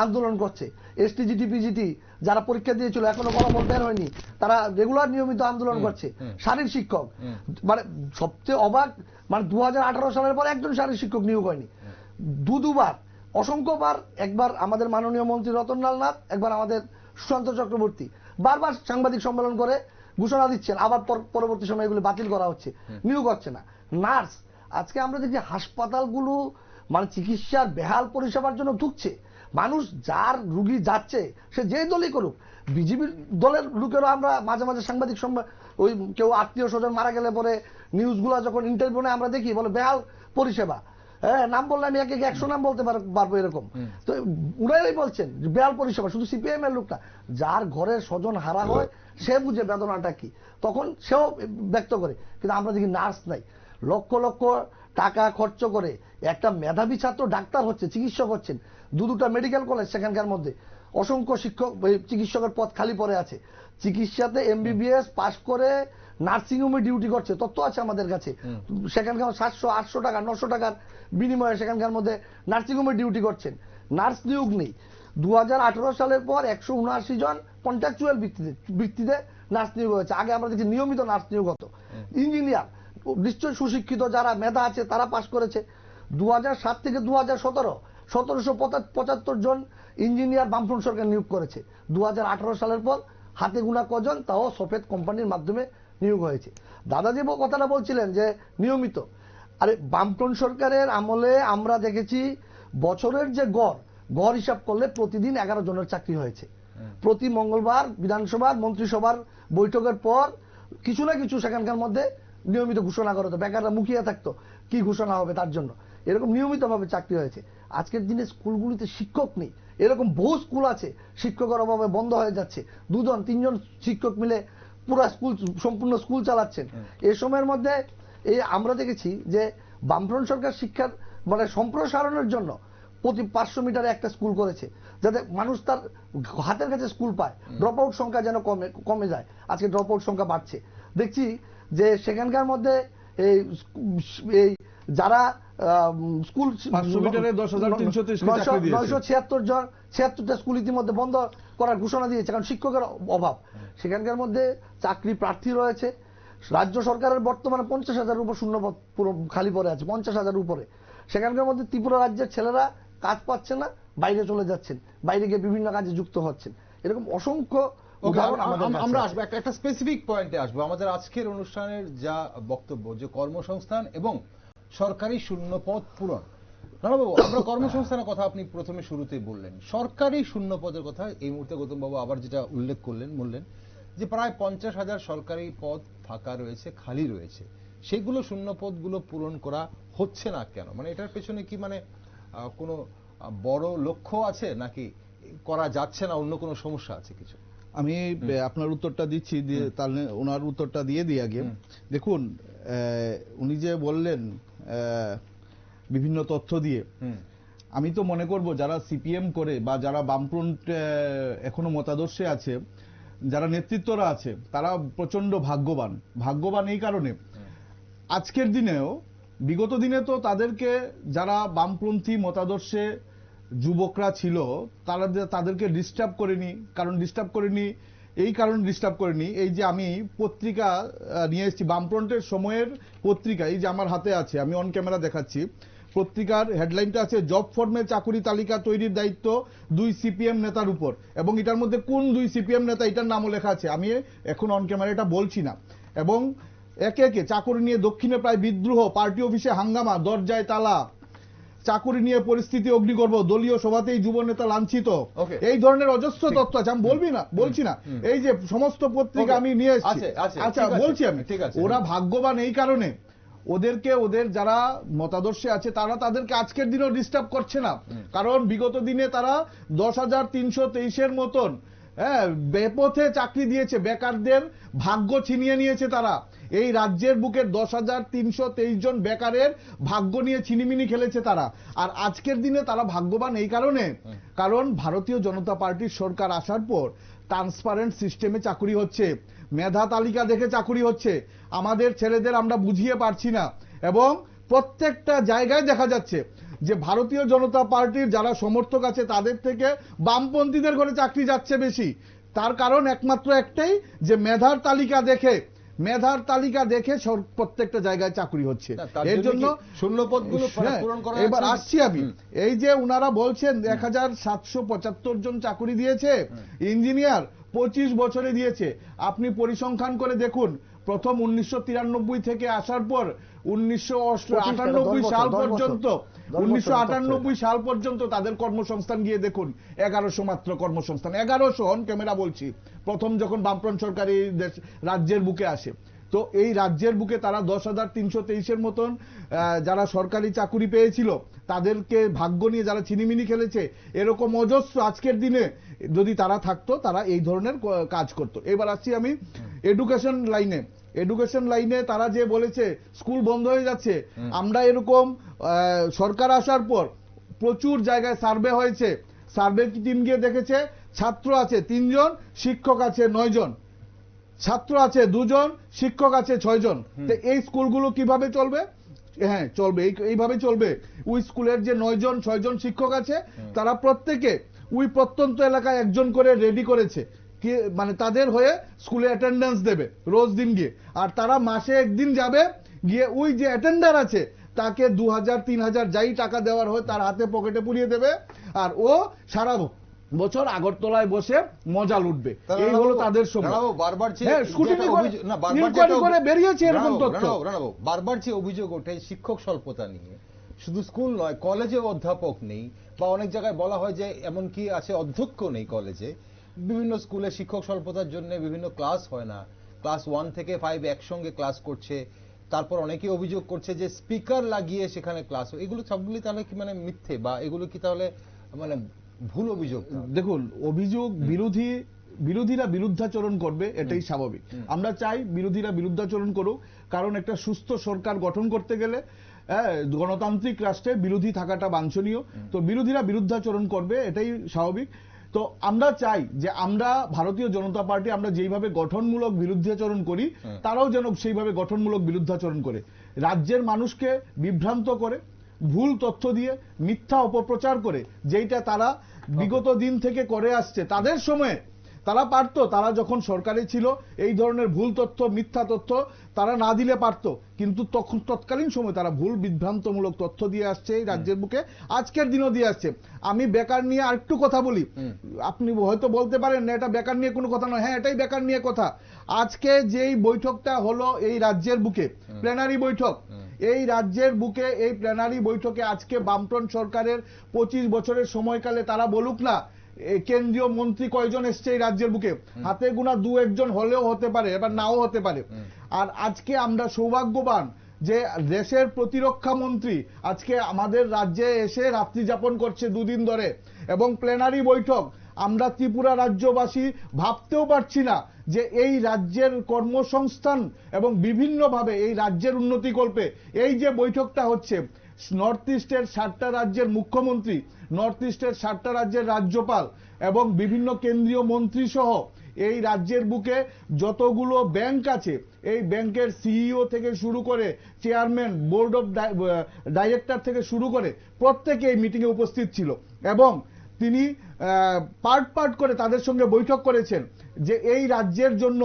আন্দোলন করছে। এসটিজিটি পিজিটি যারা পরীক্ষা দিয়েছিল এখনো ফলাফল বের হয়নি, তারা রেগুলার নিয়মিত আন্দোলন করছে। শারীর শিক্ষক, মানে সবচেয়ে অবাক, মানে 2018 সালের পর একজন শারীর শিক্ষক নিয়োগ হয়নি। দুবার, অসংখ্যবার, একবার আমাদের মাননীয় মন্ত্রী রতনলাল নাথ, একবার আমাদের সুশান্ত চক্রবর্তী বারবার সাংবাদিক সম্মেলন করে ঘোষণা দিচ্ছেন, আবার পরবর্তী সময় এগুলো বাতিল করা হচ্ছে, নিয়োগ হচ্ছে না। নার্স, আজকে আমরা দেখি হাসপাতালগুলো মানে চিকিৎসার বেহাল পরিষেবার জন্য ঢুকছে। মানুষ যার রুগী যাচ্ছে সে যেই দলই করুক, বিজেপির দলের লোকেরও আমরা মাঝে মাঝে সাংবাদিক ওই কেউ আত্মীয় স্বজন মারা গেলে পরে নিউজগুলো যখন ইন্টারভিউ নেয় আমরা দেখি বলে বেহাল পরিষেবা। হ্যাঁ, নাম বললে আমি এক 100 নাম বলতে পারবো এরকম। তো উনারাই বলছেন বেহাল পরিষেবা, শুধু সিপিএম এর লোকটা, যার ঘরের স্বজন হারা হয় সে বুঝে বেদনাটা কি, তখন সেও ব্যক্ত করে। কিন্তু আমরা দেখি নার্স নাই, লক্ষ লক্ষ টাকা খরচ করে একটা মেধাবী ছাত্র ডাক্তার হচ্ছে, চিকিৎসক হচ্ছেন। দুটা মেডিকেল কলেজ সেখানকার মধ্যে, অসংখ্য শিক্ষক চিকিৎসকের পদ খালি পড়ে আছে। চিকিৎসাতে এমবিবিএস পাশ করে নার্সিং হোমে ডিউটি করছে, তথ্য আছে আমাদের কাছে। সেখানকার 700-800 টাকা 900 টাকার বিনিময়ে সেখানকার মধ্যে নার্সিং হোমে ডিউটি করছেন। নার্স নিয়োগ নেই। 2018 সালের পর 179 জন কন্ট্রাকচুয়াল ভিত্তিতে নার্স নিয়োগ হয়েছে। আগে আমরা দেখছি নিয়মিত নার্স নিয়োগ হতো। ইঞ্জিনিয়ার, নিশ্চয় সুশিক্ষিত যারা মেধা আছে তারা পাশ করেছে। 2007 থেকে 2017 1775 জন ইঞ্জিনিয়ার বামফ্রন্ট সরকার নিয়োগ করেছে। 2018 সালের পর হাতে গোনা কজন, তাও সফেদ কোম্পানির মাধ্যমে নিয়োগ হয়েছে। দাদা যে কথাটা বলছিলেন যে নিয়মিত, আরে বামফ্রন্ট সরকারের আমলে আমরা দেখেছি বছরের যে গড় হিসাব করলে প্রতিদিন 11 জনের চাকরি হয়েছে। প্রতি মঙ্গলবার বিধানসভার মন্ত্রিসভার বৈঠকের পর কিছু না কিছু সেখানকার মধ্যে নিয়মিত ঘোষণা করা হতো, বেকাররা মুখিয়ে থাকতো কি ঘোষণা হবে তার জন্য। এরকম নিয়মিতভাবে চাকরি হয়েছে। আজকের দিনে স্কুলগুলিতে শিক্ষক নেই, এরকম বহু স্কুল আছে শিক্ষকের অভাবে বন্ধ হয়ে যাচ্ছে। 2-3 শিক্ষক মিলে পুরো স্কুল, সম্পূর্ণ স্কুল চালাচ্ছেন। এই সময়ের মধ্যে এই আমরা দেখেছি যে বামফ্রন্ট সরকার শিক্ষার মানে সম্প্রসারণের জন্য প্রতি 500 মিটারে একটা স্কুল করেছে, যাতে মানুষ তার হাতের কাছে স্কুল পায়, ড্রপ আউট সংখ্যা যেন কমে যায়। আজকে ড্রপ আউট সংখ্যা বাড়ছে। দেখছি যে সেখানকার মধ্যে এই যারা স্কুল 976টা স্কুল ইতিমধ্যে বন্ধ করার ঘোষণা দিয়েছে, কারণ শিক্ষকের অভাব। সেখানকার মধ্যে চাকরি প্রার্থী রয়েছে। রাজ্য সরকারের বর্তমানে 50,000 উপর শূন্যপদ পুরো খালি পড়ে আছে, 50,000 উপরে। সেখানকার মধ্যে ত্রিপুরা রাজ্যের ছেলেরা কাজ পাচ্ছে না, বাইরে চলে যাচ্ছেন, বাইরে গিয়ে বিভিন্ন কাজে যুক্ত হচ্ছেন। এরকম অসংখ্য উদাহরণ আমরা আসবো একটা স্পেসিফিক পয়েন্টে আসবো। আমাদের আজকের অনুষ্ঠানের যা বক্তব্য যে কর্মসংস্থান এবং সরকারি শূন্যপদ পূরণ। রানাবাবু, আমরা কর্মসংস্থানের কথা আপনি প্রথমে শুরুতেই বললেন, সরকারি শূন্যপদের কথা এই মুহূর্তে গৌতমবাবু আবার যেটা উল্লেখ বললেন যে প্রায় 50,000 সরকারি পদ ফাঁকা রয়েছে, খালি রয়েছে। সেগুলো শূন্যপদগুলো পূরণ করা হচ্ছে না কেন? মানে এটার পেছনে কি মানে কোনো বড় লক্ষ্য আছে, নাকি করা যাচ্ছে না, অন্য কোনো সমস্যা আছে কিছু? আমি আপনার উত্তরটা দিচ্ছি, তাহলে ওনার উত্তরটা দিয়ে দিই আগে। দেখুন, উনি যে বললেন বিভিন্ন তথ্য দিয়ে, আমি তো মনে করব যারা সিপিএম করে বা যারা বামফ্রন্ট এখনো মতাদর্শে আছে, যারা নেতৃত্বরা আছে তারা প্রচন্ড ভাগ্যবান এই কারণে আজকের দিনেও, বিগত দিনে তো তাদেরকে যারা বামপন্থী মতাদর্শে যুবকরা ছিল তাদেরকে ডিস্টার্ব করেনি। এই কারণে ডিস্টার্ব করেনি, এই যে আমি পত্রিকা নিয়ে এসেছি বামফ্রন্টের সময়ের পত্রিকা, এই যে আমার হাতে আছে, আমি অন ক্যামেরা দেখাচ্ছি। পত্রিকার হেডলাইনটা আছে জব ফর্মে চাকুরি তালিকা তৈরির দায়িত্ব 2 সিপিএম নেতার উপর, এবং এটার মধ্যে কোন 2 সিপিএম নেতা এটার নামও লেখা আছে, আমি এখন অন ক্যামেরা এটা বলছি না। এবং একে একে চাকুরি নিয়ে দক্ষিণে প্রায় বিদ্রোহ, পার্টি অফিসে হাঙ্গামা, দরজায় তালা, চাকুরি নিয়ে পরিস্থিতি অগ্নিগর্ভ, দলীয় সভাতেই যুব নেতা লাঞ্ছিত, এই ধরনের অজস্র তথ্য আছে। আমি বলছি না এই যে সমস্ত পত্রিকা আমি নিয়ে এসেছি। আচ্ছা বলছি আমি, ওরা ভাগ্যবান এই কারণে ওদের যারা মতাদর্শে আছে তাদেরকে আজকের দিনেও ডিস্টার্ব করছে না, কারণ বিগত দিনে তারা 10,323-এর মতন বেপথে চাকরি দিয়েছে, বেকারদের ভাগ্য ছিনিয়ে নিয়েছে তারা। এই রাজ্যের বুকের 10,323 জন বেকারের ভাগ্য নিয়ে ছিনিমিনি খেলেছে তারা। আর আজকের দিনে তারা ভাগ্যবান এই কারণে, কারণ ভারতীয় জনতা পার্টির সরকার আসার পর ট্রান্সপারেন্ট সিস্টেমে চাকরি হচ্ছে, মেধা তালিকা দেখে চাকরি হচ্ছে। আমাদের ছেলেদের আমরা বুঝিয়ে পারছি না, এবং প্রত্যেকটা জায়গায় দেখা যাচ্ছে যে ভারতীয় জনতা পার্টির যারা সমর্থক আছে তাদের থেকে বামপন্থীদের ঘরে চাকরি যাচ্ছে বেশি। তার কারণ একমাত্র একটাই, যে মেধার তালিকা দেখে প্রত্যেকটা জায়গায় চাকরি হচ্ছে। এর জন্য শূন্যপদগুলো পূরণ করা। এবার আসছি আমি, এই যে উনারা বলছেন 1,775 জন চাকরি দিয়েছে ইঞ্জিনিয়ার, 25 বছরে দিয়েছে। আপনি পরিসংখ্যান করে দেখুন, প্রথম 1993 থেকে আসার পর 1998 সাল পর্যন্ত তাদের কর্মসংস্থান গিয়ে দেখুন 1100 মাত্র কর্মসংস্থান, 1100 অন ক্যামেরা বলছি, প্রথম যখন বামফ্রন্ট সরকার এই রাজ্যের বুকে আসে। তো এই রাজ্যের বুকে তারা 10,323-এর মতন যারা সরকারি চাকুরি পেয়েছিল তাদেরকে ভাগ্য নিয়ে যারা ছিনিমিনি খেলেছে, এরকম অজস্র আজকের দিনে যদি তারা থাকতো তারা এই ধরনের কাজ করত। এবার আসছি আমি এডুকেশন লাইনে তারা যে বলেছে স্কুল বন্ধ হয়ে যাচ্ছে, আমরা এরকম সরকার আসার পর প্রচুর জায়গায় সার্ভে হয়েছে, সার্ভে টিম গিয়ে দেখেছে ছাত্র আছে 3 জন, শিক্ষক আছে 9 জন, ছাত্র আছে 2 জন, শিক্ষক আছে 6 জন। তো এই স্কুলগুলো কিভাবে চলবে? হ্যাঁ চলবে, এইভাবে চলবে। ওই স্কুলের যে 9 জন 6 জন শিক্ষক আছে তারা প্রত্যেকে ওই প্রত্যন্ত এলাকায় একজন করে রেডি করেছে, কি মানে তাদের হয়ে স্কুলে অ্যাটেন্ডেন্স দেবে রোজ দিন গিয়ে, আর তারা মাসে একদিন যাবে, গিয়ে ওই যে অ্যাটেন্ডার আছে তাকে 2,000-3,000 যাই টাকা দেওয়ার হয় তার হাতে পকেটে পুরিয়ে দেবে, আর ও সারা বছর আগরতলায় বসে মজা লুটবে। এই হলো তাদের সময়। বারবার যে অভিযোগ ওঠে শিক্ষক স্বল্পতা নিয়ে, শুধু স্কুল নয় কলেজে অধ্যাপক নেই, বা অনেক জায়গায় বলা হয় যে এমনকি আছে অধ্যক্ষ নেই কলেজে। বিভিন্ন স্কুলে শিক্ষক স্বল্পতার জন্য বিভিন্ন ক্লাস হয় না, ক্লাস 1 থেকে 5 একসঙ্গে ক্লাস করছে। তারপর অনেকে অভিযোগ করছে যে স্পিকার লাগিয়ে সেখানে ক্লাস, এগুলো সবগুলি তাহলে কি মানে মিথ্যে, বা এগুলো কি তাহলে মানে ভুল অভিযোগ? দেখুন, অভিযোগ বিরোধীরা বিরুদ্ধাচরণ করবে, এটাই স্বাভাবিক। আমরা চাই বিরোধীরা বিরুদ্ধাচরণ করুক, কারণ একটা সুস্থ সরকার গঠন করতে গেলে গণতান্ত্রিক রাষ্ট্রে বিরোধী থাকাটা বাঞ্ছনীয়। তো বিরোধীরা বিরুদ্ধাচরণ করবে, এটাই স্বাভাবিক। তো আমরা চাই যে আমরা ভারতীয় জনতা পার্টি আমরা যেইভাবে গঠনমূলক বিরুদ্ধাচরণ করি, তারাও যেন সেইভাবে গঠনমূলক বিরুদ্ধাচরণ করে, রাজ্যের মানুষকে বিভ্রান্ত করে, ভুল তথ্য দিয়ে মিথ্যা অপপ্রচার করে, যেইটা তারা বিগত দিন থেকে করে আসছে। তাদের সময়ে তারা পারত, তারা যখন সরকারে ছিল এই ধরনের ভুল তথ্য মিথ্যা তথ্য তারা না দিলে পারত, কিন্তু তখন তৎকালীন সময় তারা ভুল বিভ্রান্তমূলক তথ্য দিয়ে আসছে এই রাজ্যের বুকে, আজকের দিনও দিয়ে আসছে। আমি বেকার নিয়ে আরেকটু কথা বলি, আপনি হয়তো বলতে পারেন না এটা বেকার নিয়ে কোনো কথা নয়, হ্যাঁ এটাই বেকার নিয়ে কথা। আজকে যেই বৈঠকটা হলো এই রাজ্যের বুকে, প্ল্যানারি বৈঠক, এই রাজ্যের বুকে এই প্ল্যানারি বৈঠকে আজকে বামফ্রন্ট সরকারের 25 বছরের সময়কালে তারা বলুক না কেন্দ্রীয় মন্ত্রী কয়জন এসছে এই রাজ্যের বুকে, হাতে গোনা 2-1 জন হলেও হতে পারে, এবার নাও হতে পারে। আর আজকে আমরা সৌভাগ্যবান যে দেশের প্রতিরক্ষা মন্ত্রী আজকে আমাদের রাজ্যে এসে রাত্রি যাপন করছে 2 দিন ধরে, এবং প্ল্যানারি বৈঠক আমরা ত্রিপুরা রাজ্যবাসী ভাবতেও পারছি না যে এই রাজ্যের কর্মসংস্থান এবং বিভিন্নভাবে এই রাজ্যের উন্নতিকল্পে এই যে বৈঠকটা হচ্ছে, নর্থ ইস্টের 7টা রাজ্যের মুখ্যমন্ত্রী, নর্থ ইস্টের 7টা রাজ্যের রাজ্যপাল এবং বিভিন্ন কেন্দ্রীয় মন্ত্রী সহ এই রাজ্যের বুকে যতগুলো ব্যাংক আছে এই ব্যাংকের সিইও থেকে শুরু করে চেয়ারম্যান, বোর্ড অফ ডাইরেক্টর থেকে শুরু করে প্রত্যেকে এই মিটিংয়ে উপস্থিত ছিল এবং তিনি পার্ট করে তাদের সঙ্গে বৈঠক করেছেন যে এই রাজ্যের জন্য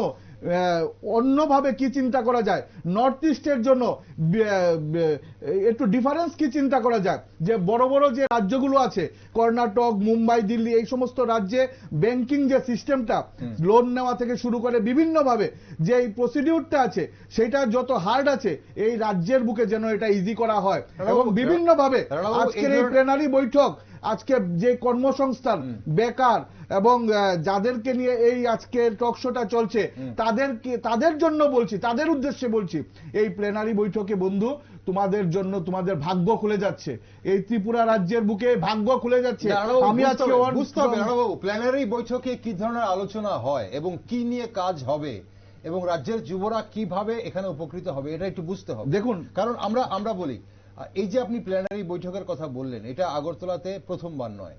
অন্যভাবে কি চিন্তা করা যায়, নর্থ ইস্টের জন্য একটু ডিফারেন্স কি চিন্তা করা যায়, যে বড় বড় যে রাজ্যগুলো আছে কর্ণাটক, মুম্বাই, দিল্লি, এই সমস্ত রাজ্যে ব্যাংকিং যে সিস্টেমটা লোন নেওয়া থেকে শুরু করে বিভিন্নভাবে যে এই প্রসিডিউরটা আছে সেটা যত হার্ড আছে এই রাজ্যের বুকে যেন এটা ইজি করা হয় এবং বিভিন্নভাবে আজকের এই প্লেনারি বৈঠক, আজকে যে কর্মসংস্থান, বেকার এবং যাদেরকে নিয়ে এই আজকের টক শোটা চলছে তাদের জন্য বলছি, তাদের উদ্দেশ্যে বলছি, এই প্লেনারি বৈঠকে বন্ধু তোমাদের জন্য তোমাদের ভাগ্য খুলে যাচ্ছে, এই ত্রিপুরা রাজ্যের বুকে ভাগ্য খুলে যাচ্ছে। আমি আজকে বুঝতে হবে প্লেনারি বৈঠকে কি ধরনের আলোচনা হয় এবং কি নিয়ে কাজ হবে এবং রাজ্যের যুবরা কিভাবে এখানে উপকৃত হবে এটা একটু বুঝতে হবে। দেখুন, কারণ আমরা বলি এই যে আপনি প্ল্যানারি বৈঠকের কথা বললেন, এটা আগরতলাতে প্রথমবার নয়,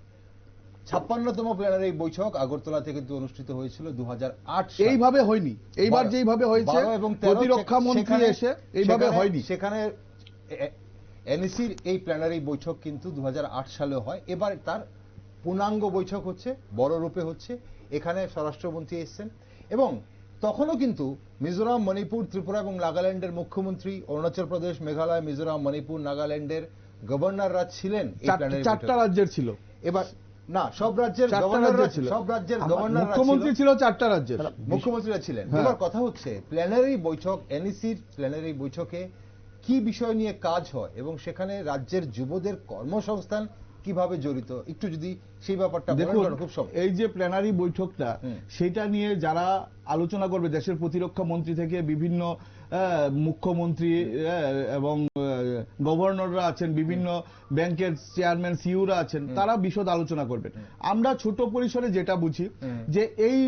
56তম প্ল্যানারি বৈঠক আগরতলাতে কিন্তু অনুষ্ঠিত হয়েছিল 2008 সালে। এইভাবে হয়নি, এইবার যেইভাবে হয়েছে প্রতিরক্ষা মন্ত্রী এসে এইভাবে হয়নি। সেখানে এনইসির এই প্ল্যানারি বৈঠক কিন্তু 2008 সালে হয়। এবার তার পূর্ণাঙ্গ বৈঠক হচ্ছে, বড় রূপে হচ্ছে। এখানে স্বরাষ্ট্রমন্ত্রী এসেছেন এবং তখনও কিন্তু মিজোরাম, মণিপুর, ত্রিপুরা এবং নাগাল্যান্ডের মুখ্যমন্ত্রী, অরুণাচল প্রদেশ, মেঘালয়, মিজোরাম, মণিপুর, নাগাল্যান্ডের গভর্নররা ছিলেন। এই প্ল্যানারি চারটা রাজ্যের ছিল, এবার না সব রাজ্যের গভর্নররা ছিল, সব রাজ্যের গভর্নররা মুখ্যমন্ত্রী ছিল, চারটা রাজ্যের মুখ্যমন্ত্রীরা ছিলেন। এবার কথা হচ্ছে প্ল্যানারি বৈঠক, এনইসির প্ল্যানারি বৈঠকে কি বিষয় নিয়ে কাজ হয় এবং সেখানে রাজ্যের যুবদের কর্মসংস্থান কিভাবে জড়িত, একটু যদি সেই ব্যাপারটা দেখুন। খুব সহজ। এই যে প্ল্যানারি বৈঠকটা, সেটা নিয়ে যারা আলোচনা করবে, দেশের প্রতিরক্ষা মন্ত্রী থেকে বিভিন্ন মুখ্যমন্ত্রী এবং গভর্নররা আছেন, বিভিন্ন ব্যাংকের চেয়ারম্যান, সিইওরা আছেন, তারা বিশদ আলোচনা করবেন। আমরা ছোট পরিসরে যেটা বুঝি যে এই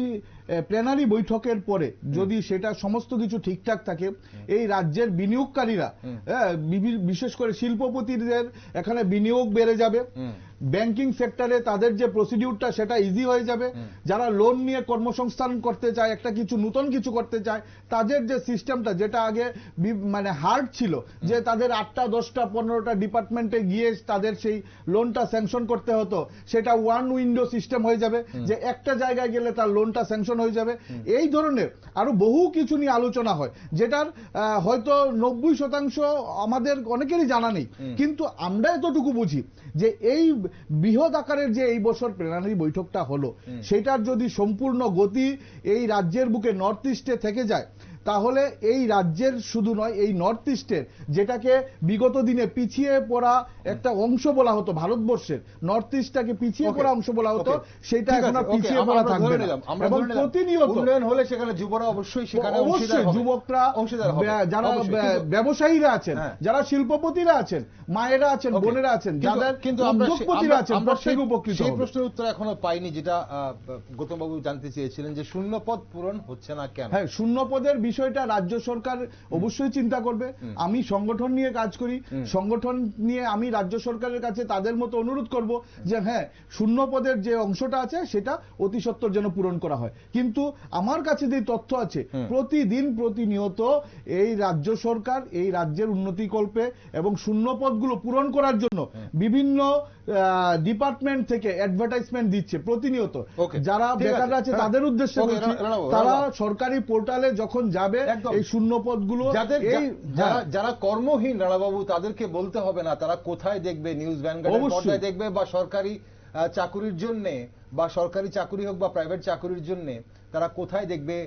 প্ল্যানারি বৈঠকের পরে যদি সেটা সমস্ত কিছু ঠিকঠাক থাকে, এই রাজ্যের বিনিয়োগকারীরা, বিশেষ করে শিল্পপতিদের এখানে বিনিয়োগ বেড়ে যাবে, ব্যাংকিং সেক্টরে তাদের যে প্রসিডিউরটা সেটা ইজি হয়ে যাবে, যারা লোন নিয়ে কর্মসংস্থান করতে চায়, একটা কিছু নতুন কিছু করতে চায়, তাদের যে সিস্টেমটা যেটা আগে মানে হার্ড ছিল, যে তাদের 8টা 10টা 15টা ডিপার্টমেন্টে গিয়ে তাদের সেই লোনটা স্যাংশন করতে হতো, সেটা ওয়ান উইন্ডো সিস্টেম হয়ে যাবে, যে একটা জায়গায় গেলে তার লোনটা স্যাংশন হয়ে যাবে। এই ধরনের আরো বহু কিছু নিয়ে আলোচনা হয়, যেটার হয়তো 90% আমাদের অনেকেরই জানা নেই, কিন্তু আমরা এতটুকু বুঝি যে এই বৃহৎ আকারের যে এই বছর প্ল্যানারি বৈঠকটা হলো, সেটার যদি সম্পূর্ণ গতি এই রাজ্যের বুকে নর্থ ইস্টে থেকে যায়, তাহলে এই রাজ্যের শুধু নয়, এই নর্থ ইস্টের যেটাকে বিগত দিনে পিছিয়ে পড়া একটা অংশ বলা হতো, ভারতবর্ষের নর্থ ইস্টটাকে পিছিয়ে পড়া অংশ বলা হতো, সেটা এখন আর পিছিয়ে পড়া থাকবে না। এবং প্রতিনিয়ত উন্নয়ন হলে সেখানে যুবরা অবশ্যই সেখানে অবশ্যই যুবকরা, যারা ব্যবসায়ীরা আছেন, যারা শিল্পপতিরা আছেন, মায়েরা আছেন, বোনেরা আছেন, যাদের কিন্তু উদ্যোগপতিরা আছেন, প্রত্যেকে উপকৃত হবে। সেই প্রশ্নের উত্তর এখনো পাইনি, যেটা গৌতমবাবু জানতে চেয়েছিলেন, যে শূন্যপদ পূরণ হচ্ছে না কেন? হ্যাঁ, শূন্যপদের বিষয়টা রাজ্য সরকার অবশ্যই চিন্তা করবে। আমি সংগঠন নিয়ে কাজ করি, সংগঠন নিয়ে আমি রাজ্য সরকারের কাছে তাদের মতো অনুরোধ করব যে হ্যাঁ, শূন্যপদের যে অংশটা আছে সেটা অতি সত্বর যেন পূরণ করা হয়। কিন্তু আমার কাছে যে তথ্য আছে, প্রতিদিন প্রতিনিয়ত এই রাজ্য সরকার এই রাজ্যের উন্নতিকল্পে এবং শূন্যপদগুলো পূরণ করার জন্য বিভিন্ন ডিপার্টমেন্ট থেকে অ্যাডভার্টাইজমেন্ট দিচ্ছে প্রতিনিয়ত। যারা বেকাররা আছে তাদের উদ্দেশ্যে বলছি, তারা সরকারি পোর্টালে যখন যাবে এই শূন্যপদগুলো, যারা কর্মহীন রানাবাবু, তাদেরকে বলতে হবে না তারা কোথায় দেখবে, নিউজ ভ্যানগার্ডের পর্দায় দেখবে, বা সরকারি চাকুরির জন্য, বা সরকারি চাকুরি হোক বা প্রাইভেট চাকুরির জন্য তারা কোথায় দেখবে,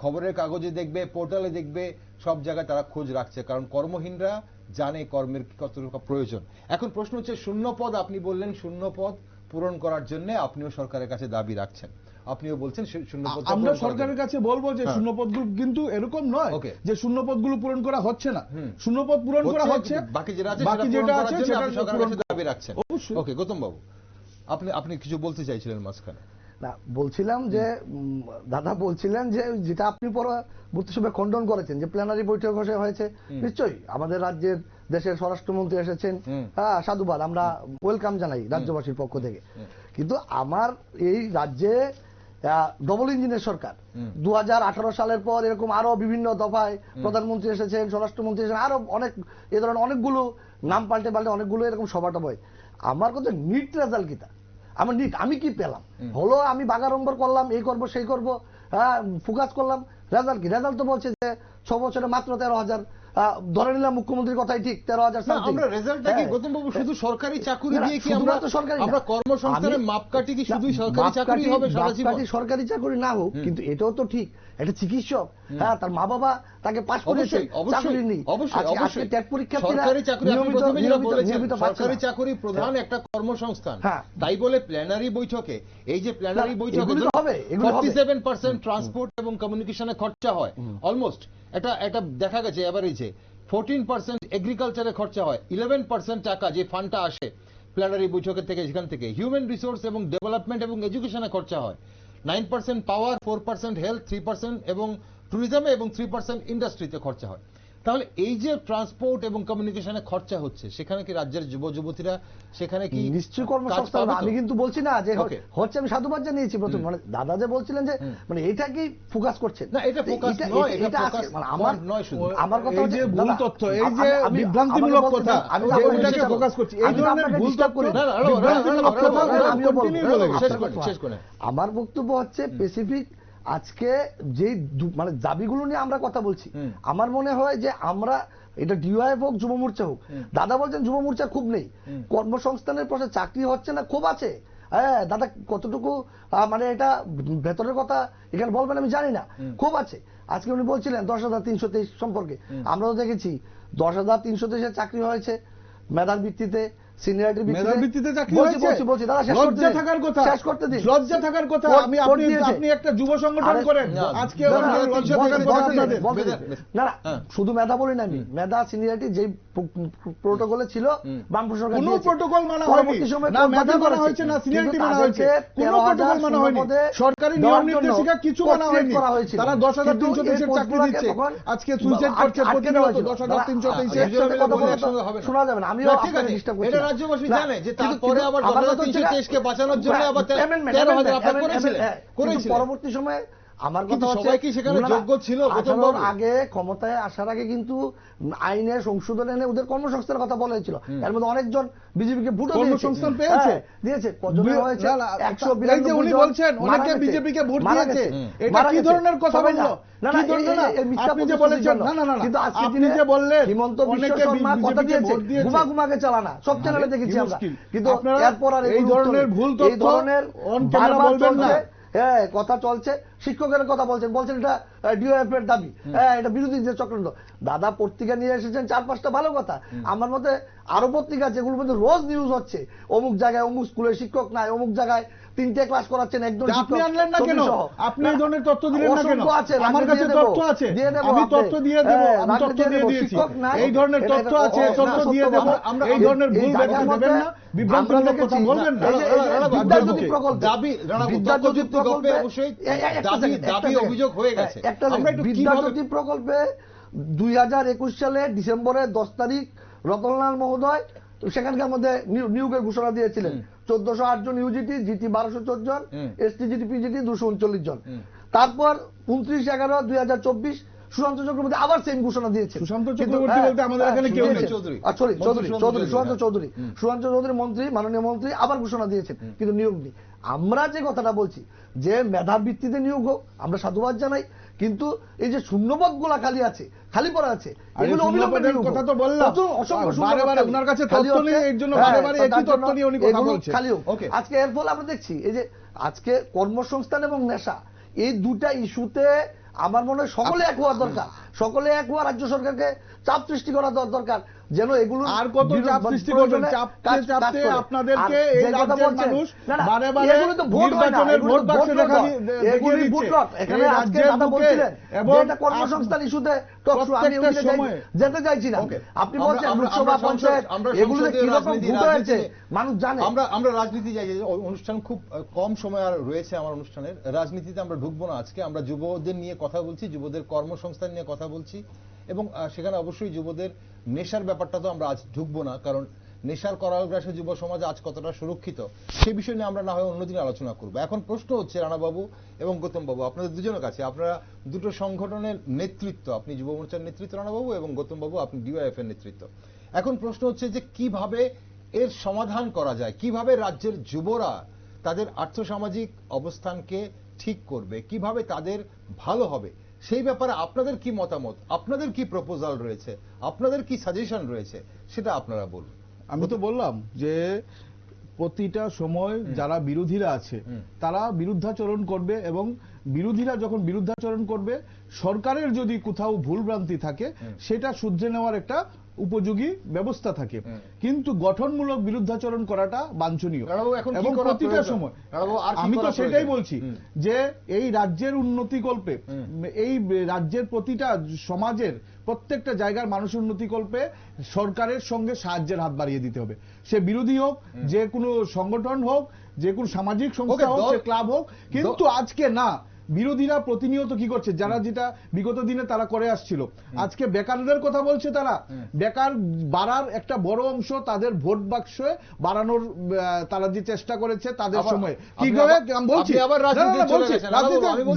খবরের কাগজে দেখবে, পোর্টালে দেখবে, সব জায়গায় তারা খোঁজ রাখছে, কারণ কর্মহীনরা জানে কর্মের কতটুকু প্রয়োজন। এখন প্রশ্ন হচ্ছে শূন্যপদ, আপনি বললেন শূন্যপদ পূরণ করার জন্য আপনিও সরকারের কাছে দাবি রাখছেন, আপনিও বলছেন শূন্যপদ আমরা সরকারের কাছে বলবো যে শূন্যপদগুলো কিন্তু এরকম নয় যে শূন্যপদগুলো পূরণ করা হচ্ছে না, শূন্যপদ পূরণ করা হচ্ছে, বাকি যেটা আছে সেটা সরকারের কাছে দাবি রাখছেন। ওকে, গৌতম বাবু, আপনি কিছু বলতে চাইছিলেন মাঝখানে? না, বলছিলাম যে দাদা বলছিলেন যে যেটা আপনি পরবর্তী সময় খণ্ডন করেছেন যে প্ল্যানারি বৈঠক হয়েছে, নিশ্চয়ই আমাদের রাজ্যের দেশের স্বরাষ্ট্রমন্ত্রী এসেছেন, হ্যাঁ সাধুবাদ, আমরা ওয়েলকাম জানাই রাজ্যবাসীর পক্ষ থেকে। কিন্তু আমার এই রাজ্যে ডবল ইঞ্জিনের সরকার। 2018 সালের পর এরকম আরো বিভিন্ন দফায় প্রধানমন্ত্রী এসেছেন, স্বরাষ্ট্রমন্ত্রী এসেছেন, আরো অনেক এ ধরনের অনেকগুলো নাম পাল্টে অনেকগুলো এরকম সভাটা হয়। আমার কথা নিট রেজাল্ট কিতা, আমার নিট আমি কি পেলাম? হলো আমি বাগাড়ম্বর করলাম, এই করব সেই করব, ফোকাস করলাম, রেজাল্ট কি? রেজাল্ট তো বলছে যে 6 বছরে মাত্র 13,000। ধরে নিলাম মুখ্যমন্ত্রীর কথাই ঠিক, 13,000। আমরা রেজাল্টটা কি গৌতম বাবু শুধু সরকারি চাকরি দিয়ে কি আমরা কর্মসংস্থানের মাপকাঠি কি শুধু সরকারি চাকরি হবে সারা জীবন? সরকারি চাকরি না হোক, কিন্তু এটাও তো ঠিক, একটা চিকিৎসক তার মা বাবা তাকে পাস করেছে, চাকরি নেই, আজকে টেট পরীক্ষার্থীরা সরকারি চাকরি প্রধান একটা কর্মসংস্থান, তাই বলে প্ল্যানারি বৈঠকে, এই যে প্ল্যানারি বৈঠকে 47% ট্রান্সপোর্ট এবং কমিউনিকেশনে খরচা হয়, অলমোস্ট এটা দেখা গেছে এভারেজে 14% এগ্রিকালচারে খরচা হয়, 11% টাকা যে ফান্ডটা আসে প্ল্যানারি বৈঠকের থেকে, সেখান থেকে হিউম্যান রিসোর্স এবং ডেভেলপমেন্ট এবং এডুকেশনে খরচা হয়, 9% পাওয়ার, 4% হেলথ, 3% এবং ট্যুরিজমে এবং 3% ইন্ডাস্ট্রিতে খরচা হয়। তাহলে এই যে ট্রান্সপোর্ট এবং কমিউনিকেশনে খরচা হচ্ছে, সেখানে কি রাজ্যের যুব যুবতীরা সেখানে কি নিশ্চয় কর্মসংস্থান? আমি কিন্তু বলছি না যে হচ্ছে, আমি সাধুবাদ জানিয়েছি প্রথম, মানে দাদা যে বলছিলেন যে মানে এটা কি ফোকাস করছে না, এটা ফোকাস নয়, এটা ফোকাস আমার নয় শুধু। আমার কথা হচ্ছে ভুল তথ্য, এই যে বিভ্রান্তিমূলক কথা, আমি ওটাকে ফোকাস করছি, এই ধরনের ভুল তথ্য শেষ করে আমার বক্তব্য হচ্ছে স্পেসিফিক আজকে যে মানে দাবিগুলো নিয়ে আমরা কথা বলছি, আমার মনে হয় যে আমরা এটা ডিওয়াইএফ হোক, যুব মোর্চা হোক, দাদা বলছেন যুব মোর্চা খুব নেই, কর্মসংস্থানের পথে চাকরি হচ্ছে না, খুব আছে। হ্যাঁ দাদা কতটুকু মানে এটা ভেতরের কথা এখানে বলবেন আমি জানি না, খুব আছে। আজকে উনি বলছিলেন 10,323 সম্পর্কে, আমরাও দেখেছি 10,323 চাকরি হয়েছে মেধার ভিত্তিতে, সিনিয়রিটির ভিত্তিতে চাকরি হয়েছে। লজ্জা থাকার কথা, শেষ করতে দিন, লজ্জা থাকার কথা। আপনি একটা যুব সংগঠন করেন, আজকে লজ্জা থাকার কথা না, শুধু মেধা বলি না আমি, মেধা সিনিয়রিটি যে প্রোটোকলে ছিল বামফ্রন্ট সরকার, কোনো প্রোটোকল মানা হয়নি, না মেধা মানা হয়েছে না সিনিয়রিটি মানা হয়েছে, কোনো প্রোটোকল মানা হয়নি, সরকারি নিয়ম নির্দেশিকা কিছু মানা হয়নি। তারা 10,323 চাকরি দিচ্ছে, আজকে সুইসাইড করছে প্রতিনিয়ত 10,323 শোনা যাবে না। আমিও আপনাকে ডিস্টার্ব করছি, রাজ্যবাসী জানে যে তারপরে আবার 10,323 কে বাঁচানোর জন্য আবার 13,000 আপনারা করেছিলেন। পরবর্তী সময়ে আমার কথা হচ্ছে সবাই কি সেখানে যোগ্য ছিল? আগে ক্ষমতায় আসার আগে কিন্তু আইনে সংশোধন এনে ওদের কর্মসংস্থানের কথা বলা হয়েছিল, এর মধ্যে অনেকজন বিজেপিকে ভোট কর্মসংস্থান পেয়েছে, দিয়েছে কজনের হয়েছে 192 উনি বলছেন অনেকে বিজেপিকে ভোট দিয়েছে, এটা কি ধরনের কথা বললো? কি ধরনের আপনি যে বলেছেন, না না না, কিন্তু আপনি যে বললেন হিমন্ত বিশ্ব শর্মা কথা দিয়েছে ঘুমা ঘুমাকে চালানা, সব চ্যানেলে দেখেছি আমরা, কিন্তু এরপর আর এই ধরনের ভুল তথ্য এই ধরনের অন ক্যামেরা বলবেন না। হ্যাঁ কথা চলছে, শিক্ষকের কথা বলছেন এটা ডিওএফ এর দাবি, হ্যাঁ এটা বিরোধী যে চক্রান্ত। দাদা পত্রিকা নিয়ে এসেছেন 4-5টা ভালো কথা, আমার মতে আরো পত্রিকা আছে যেগুলোর মধ্যে রোজ নিউজ হচ্ছে, অমুক জায়গায় অমুক স্কুলে শিক্ষক নাই, অমুক জায়গায় 3টে ক্লাস করাচ্ছেন একজন শিক্ষক। আপনি আনলেন না কেন? আপনি এই ধরনের তথ্য দিলেন না কেন? আমার কাছে তথ্য আছে, আমি তথ্য দিয়ে দেব, আমি তথ্য দিয়ে দিয়েছি, এই ধরনের তথ্য আছে, তথ্য দিয়ে দেব। এই ধরনের ভুল ব্যাখ্যা দেবেন না, বিভ্রান্তিমূলক কথা বলবেন না। বিদ্যাজ্যোতি প্রকল্পে অবশ্যই দাবি অভিযোগ হয়ে গেছে। আমরা একটু বিদ্যাজ্যোতি প্রকল্পে 2021 সালে ডিসেম্বরের 10 তারিখ রতনলাল মহোদয় সেখানকার মধ্যে নিয়োগের ঘোষণা দিয়েছিলেন, 1408 জন ইউজিটি, জিটি 1204 জন, এসটি জিটি পিজিটি 239 জন। তারপর 29/11/2024 সুশান্ত চক্রবর্তী আবার সেম ঘোষণা দিয়েছে। সুশান্ত চক্রবর্তী বলতে আমাদের এখানে কেউ নেই, সুশান্ত চৌধুরী মন্ত্রী, মাননীয় মন্ত্রী আবার ঘোষণা দিয়েছেন, কিন্তু নিয়োগ নেই। আমরা যে কথাটা বলছি যে মেধার ভিত্তিতে নিয়োগ হোক, আমরা সাধুবাদ জানাই, কিন্তু এই যে শূন্যপদ গুলা খালি আছে, খালি পড়া আছে, এগুলো অবিলম্বে কথা তো বললাম, বারে ওনার কাছে তথ্য নেই, এর জন্য বারে একই তথ্য নিয়ে উনি কথা বলছেন। খালি হোক। আজকে এর ফলে আমরা দেখছি এই যে আজকে কর্মসংস্থান এবং নেশা এই দুটা ইস্যুতে আমার মনে হয় সকলে এক হওয়ার দরকার, সকলে এক হওয়া, রাজ্য সরকারকে চাপ সৃষ্টি করা দরকার, যেন এগুলো আর কত চাপ সৃষ্টি করবেন, চাপতে আপনাদেরকে এই রাজ্যের মানুষ বারে বারে নির্বাচনের ভোট বাক্সে দেখিয়ে দিচ্ছে। এখানে আজকে দাদা বলছিলেন যে এটা কর্মসংস্থান ইস্যুতে আমি যেতে চাইছি না, আপনি বলছেন লোকসভা পঞ্চায়েত এগুলোতে কিরকম ভোট হয়েছে মানুষ জানে। আমরা রাজনীতি যাই, অনুষ্ঠান খুব কম সময় আর রয়েছে আমার অনুষ্ঠানের, রাজনীতিতে আমরা ঢুকবো না আজকে। আমরা যুবদের নিয়ে কথা বলছি, যুবদের কর্মসংস্থান নিয়ে কথা বলছি, এবং সেখানে অবশ্যই যুবদের নেশার ব্যাপারটা তো আমরা আজ ঢুকবো না, কারণ নেশার করালগ্রাসে যুব সমাজ আজ কতটা সুরক্ষিত সে বিষয় নিয়ে আমরা না হয় অন্যদিন আলোচনা করব। এখন প্রশ্ন হচ্ছে রানাবাবু এবং গৌতমবাবু, আপনাদের দুজনের কাছে, আপনারা দুটো সংগঠনের নেতৃত্ব, আপনি যুব মোর্চার নেতৃত্ব রানাবাবু এবং গৌতমবাবু আপনি ডিওয়াইএফ এর নেতৃত্ব। এখন প্রশ্ন হচ্ছে যে কিভাবে এর সমাধান করা যায়, কিভাবে রাজ্যের যুবরা তাদের আর্থসামাজিক অবস্থানকে ঠিক করবে, কিভাবে তাদের ভালো হবে, সেই ব্যাপারে আপনাদের কি মতামত, আপনাদের কি প্রপোজাল রয়েছে, আপনাদের কি সাজেশন রয়েছে, সেটা আপনারা বলুন। আমি তো বললাম যে প্রতিটা সময় যারা বিরোধীরা আছে তারা বিরুদ্ধাচরণ করবে, এবং বিরোধীরা যখন বিরুদ্ধাচরণ করবে সরকারের যদি কোথাও ভুলভ্রান্তি থাকে সেটা শুধরে নেওয়ার একটা উপযোগী ব্যবস্থা থাকে, কিন্তু গঠনমূলক বিরুদ্ধাচরণ করাটা বাঞ্ছনীয়। এবং প্রতিটা সময় আমি তো সেটাই বলছি যে এই রাজ্যের উন্নতিকল্পে, এই রাজ্যের প্রতিটা সমাজের প্রত্যেকটা জায়গার মানুষের উন্নতিকল্পে সরকারের সঙ্গে সাহায্যের হাত বাড়িয়ে দিতে হবে। সে বিরোধী হোক, যে কোনো সংগঠন হোক, যে কোনো সামাজিক সংস্থা হোক, সে ক্লাব হোক, কিন্তু আজকে না, বিরোধীরা প্রতিনিয়ত কি করছে, যারা যেটা বিগত দিনে তারা করে আসছিল, আজকে বেকারদের কথা বলছে, তারা বেকার বাড়ার একটা বড় অংশ তাদের ভোট বাক্সে বাড়ানোর তারা যে চেষ্টা করেছে তাদের সময় কি করে বলছি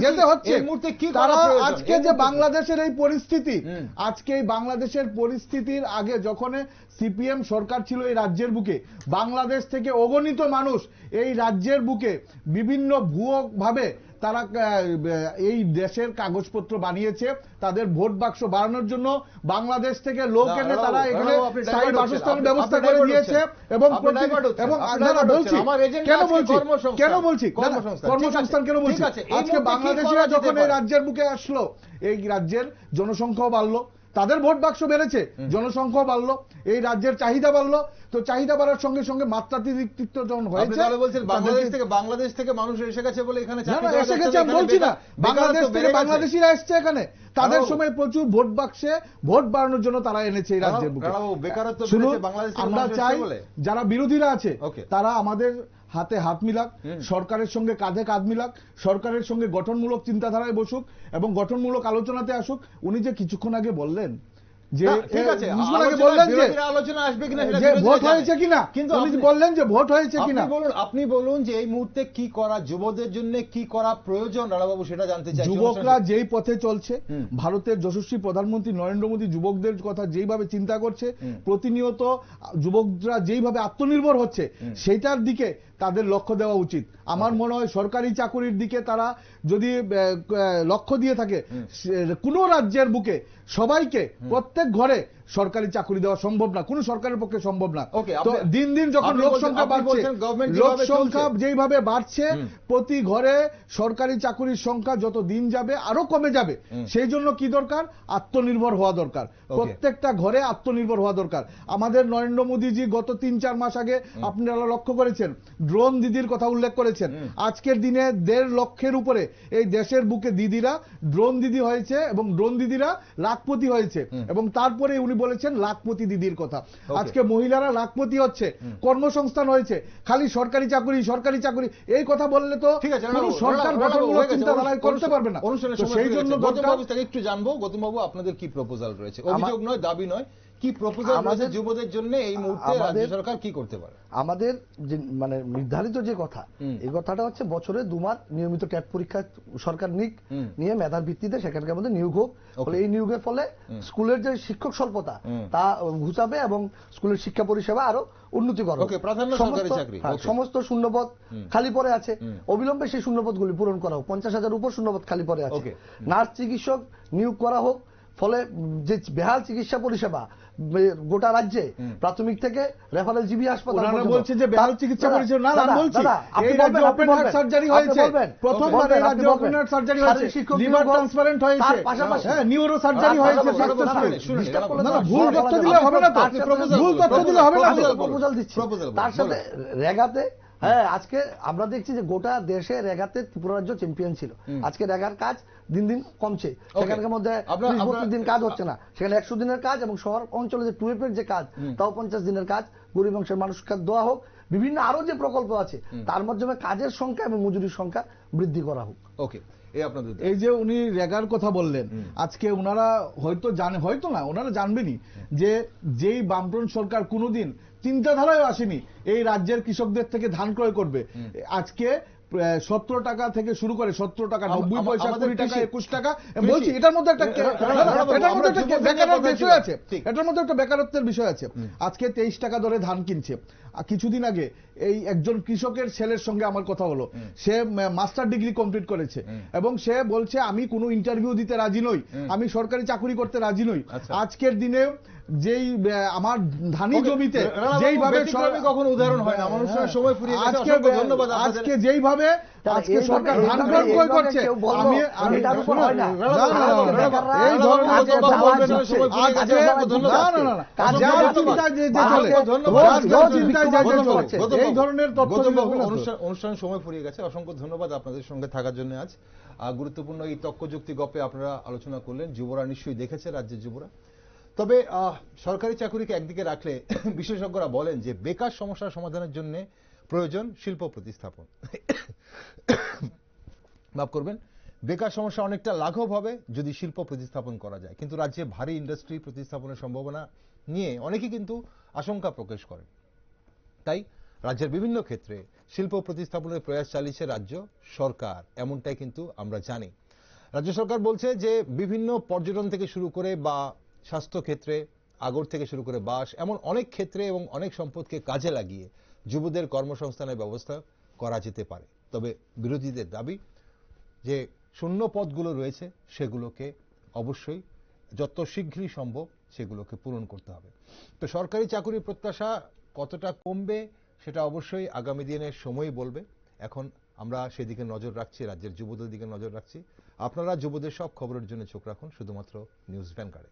যেতে হচ্ছে। তারা আজকে যে বাংলাদেশের এই পরিস্থিতি, আজকে এই বাংলাদেশের পরিস্থিতির আগে যখন সিপিএম সরকার ছিল এই রাজ্যের বুকে, বাংলাদেশ থেকে অগণিত মানুষ এই রাজ্যের বুকে বিভিন্ন ভুয়ো ভাবে তারা এই দেশের কাগজপত্র বানিয়েছে তাদের ভোট বাক্স বাড়ানোর জন্য। বাংলাদেশ থেকে লোক এনে তারা এখানে স্থায়ী বাসস্থানের ব্যবস্থা করে দিয়েছে। এবং কেন বলছি কর্মসংস্থান কেন বলছি, আজকে বাংলাদেশিরা যখন এই রাজ্যের বুকে আসলো, এই রাজ্যের জনসংখ্যাও বাড়লো, তাদের ভোট বাক্স বেড়েছে, জনসংখ্যা বাড়লো, এই রাজ্যের চাহিদা বাড়লো, তো চাহিদা বাড়ার সঙ্গে সঙ্গে মাত্রাতিরিক্ত যখন হয়েছে, বাংলাদেশ থেকে মানুষ এসে গেছে বলে এখানে এসে গেছে বলছি না, বাংলাদেশ থেকে বাংলাদেশিরা এসছে এখানে, তাদের সময় প্রচুর ভোট বাক্সে ভোট বাড়ানোর জন্য তারা এনেছে এই রাজ্যের বুকে। আমরা চাই যারা বিরোধীরা আছে তারা আমাদের হাতে হাত মিলাক, সরকারের সঙ্গে কাঁধে কাঁধ মিলাক, সরকারের সঙ্গে গঠনমূলক চিন্তাধারায় বসুক এবং গঠনমূলক আলোচনাতে আসুক। উনি যে কিছুক্ষণ আগে বললেন যে আলোচনা আসবে কিনা, ভোট হয়েছে কিনা, কিন্তু উনি বললেন যে ভোট হয়েছে কিনা। আপনি বলুন যে এই মুহূর্তে কি করা, যুবদের জন্য কি করা প্রয়োজন রানাবাবু, সেটা জানতে চাই। যুবকরা যেই পথে চলছে, ভারতের যশস্বী প্রধানমন্ত্রী নরেন্দ্র মোদী যুবকদের কথা যেইভাবে চিন্তা করছে, প্রতিনিয়ত যুবকরা যেইভাবে আত্মনির্ভর হচ্ছে, সেইটার দিকে তাদের লক্ষ্য দেওয়া উচিত। আমার মনে হয় সরকারি চাকরির দিকে তারা যদি লক্ষ্য দিয়ে থাকে, কোন রাজ্যের বুকে সবাইকে প্রত্যেক ঘরে সরকারি চাকরি দেওয়া সম্ভব না, কোন সরকারের পক্ষে সম্ভব না। তো দিন দিন যখন লোক সংখ্যা বাড়ছে, লোক সংখ্যা যেইভাবে বাড়ছে, প্রতি ঘরে সরকারি চাকরির সংখ্যা যত দিন যাবে আরো কমে যাবে। সেই জন্য কি দরকার, আত্মনির্ভর হওয়া দরকার, প্রত্যেকটা ঘরে আত্মনির্ভর হওয়া দরকার। আমাদের নরেন্দ্র মোদীজি গত ৩-৪ মাস আগে আপনারা লক্ষ্য করেছেন, ড্রোন দিদির কথা উল্লেখ করেছেন। আজকের দিনে ১.৫ লক্ষের উপরে এই দেশের বুকে দিদিরা ড্রোন দিদি হয়েছে এবং ড্রোন দিদিরা লাখপতি হয়েছে, এবং তারপরে উনি বলেছেন লাখপতি দিদির কথা। আজকে মহিলারা লাখপতি হচ্ছে, কর্মসংস্থান হয়েছে। খালি সরকারি চাকরি সরকারি চাকরি এই কথা বললে তো সরকার গঠনমূলক চিন্তাধারা করতে পারবে না। সেই জন্য একটু জানবো গৌতমবাবু আপনাদের কি প্রপোজাল রয়েছে, অভিযোগ নয়, দাবি নয়, কি প্রপোজাল আমাদের যুবদের জন্য এই মুহূর্তে রাজ্য সরকার কি করতে পারে? আমাদের যে মানে নির্ধারিত যে কথা, এই কথাটা হচ্ছে বছরে 2 মাস নিয়মিত ট্যাট পরীক্ষা সরকার নিয়ে মেধার ভিত্তিতে সেখানকার মধ্যে নিয়োগ হোক। ফলে এই নিয়োগের ফলে স্কুলের যে শিক্ষক স্বল্পতা তা ঘুচাবে এবং স্কুলের শিক্ষা পরিষেবা আরো উন্নতি করবে। সমস্ত শূন্যপদ খালি পড়ে আছে, অবিলম্বে সেই শূন্যপদগুলি পূরণ করা হোক। 50,000 উপর শূন্যপদ খালি পড়ে আছে। নার্স চিকিৎসক নিয়োগ করা হোক, ফলে যে বেহাল চিকিৎসা পরিষেবা গোটা রাজ্যে প্রাথমিক থেকে রেফারেল জিবি হাসপাতাল বলছে যে বেহাল চিকিৎসা পরিষেবা না, আমি বলছি এই রাজ্যে ওপেন হার্ট সার্জারি হয়েছে, প্রথমবার এই রাজ্যে ওপেন হার্ট সার্জারি হয়েছে, লিভার ট্রান্সপ্লান্ট হয়েছে, হ্যাঁ নিউরো সার্জারি হয়েছে। না ভুল তথ্য দিলে হবে না তো, ভুল তথ্য দিলে হবে না তো। প্রপোজাল দিচ্ছি তার সাথে রেগাতে। হ্যাঁ, আজকে আমরা দেখছি যে গোটা দেশে রেগাতে ত্রিপুরা রাজ্য চ্যাম্পিয়ন ছিল। আজকে রেগার কাজ দিন দিন কমছে, সেখানকার মধ্যে 30-32 দিন কাজ হচ্ছে না, সেখানে 100 দিনের কাজ, এবং শহর অঞ্চলে যে 2F এর যে কাজ তাও 50 দিনের কাজ। গরিব অংশের মানুষকে দেওয়া হোক, বিভিন্ন আরো যে প্রকল্প আছে তার মাধ্যমে কাজের সংখ্যা এবং মজুরির সংখ্যা বৃদ্ধি করা হোক। ওকে, এই যে উনি রেগার কথা বললেন, আজকে ওনারা হয়তো জানে, হয়তো না ওনারা জানবেনই যে যেই বামফ্রন্ট সরকার কোনোদিন চিন্তাধারায় আসেনি এই রাজ্যের কৃষকদের থেকে ধান ক্রয় করবে। আজকে 17 টাকা থেকে শুরু করে 17 টাকা 90 পয়সা, 20 টাকা, 21 টাকা বলছি। এটার মধ্যে একটা বেকারের বিষয় আছে, এটার মধ্যে একটা বেকারত্বের বিষয় আছে। আজকে 23 টাকা দরে ধান কিনছে। কিছুদিন আগে এই একজন কৃষকের ছেলের সঙ্গে আমার কথা হলো, সে মাস্টার ডিগ্রি কমপ্লিট করেছে এবং সে বলছে আমি কোনো ইন্টারভিউ দিতে রাজি নই, আমি সরকারি চাকরি করতে রাজি নই। আজকের দিনে যেই আমার ধানি জমিতে যেইভাবে কখনো উদাহরণ হয় না, অনুষ্ঠানের সময় ফুরিয়ে গেছে। অসংখ্য ধন্যবাদ। আজকে যেইভাবে আজকে সরকার ধান ক্রয় করছে, আমি এই ধরনের অনুষ্ঠানের সময় ফুরিয়ে গেছে। অসংখ্য ধন্যবাদ আপনাদের সঙ্গে থাকার জন্য। আজ গুরুত্বপূর্ণ এই তর্ক যুক্তি গপে আপনারা আলোচনা করলেন। যুবরা নিশ্চয়ই দেখেছে, রাজ্যের যুবরা। তবে সরকারি চাকুরিকে একদিকে রাখলে বিশেষজ্ঞরা বলেন যে বেকার সমস্যার সমাধানের জন্য প্রয়োজন শিল্প প্রতিস্থাপন। মাফ করবেন, বেকার সমস্যা অনেকটা লাঘব হবে যদি শিল্প প্রতিস্থাপন করা যায়। কিন্তু রাজ্যে ভারী ইন্ডাস্ট্রি প্রতিস্থাপনের সম্ভাবনা নিয়ে অনেকেই কিন্তু আশঙ্কা প্রকাশ করেন। তাই রাজ্যের বিভিন্ন ক্ষেত্রে শিল্প প্রতিস্থাপনের প্রয়াস চালিয়েছে রাজ্য সরকার, এমনটাই কিন্তু আমরা জানি। রাজ্য সরকার বলছে যে বিভিন্ন পর্যটন থেকে শুরু করে বা স্বাস্থ্য ক্ষেত্রে, আগর থেকে শুরু করে বাস, এমন অনেক ক্ষেত্রে এবং অনেক সম্পদকে কাজে লাগিয়ে যুবদের কর্মসংস্থানের ব্যবস্থা করা যেতে পারে। তবে বিরোধীদের দাবি যে শূন্য পদগুলো রয়েছে সেগুলোকে অবশ্যই যত শীঘ্রই সম্ভব সেগুলোকে পূরণ করতে হবে। তো সরকারি চাকরির প্রত্যাশা কতটা কমবে সেটা অবশ্যই আগামী দিনের সময়ই বলবে। এখন আমরা সেদিকে নজর রাখছি, রাজ্যের যুবদের দিকে নজর রাখছি। আপনারা যুবদের সব খবরের জন্য চোখ রাখুন শুধুমাত্র নিউজ ভ্যানগার্ডে।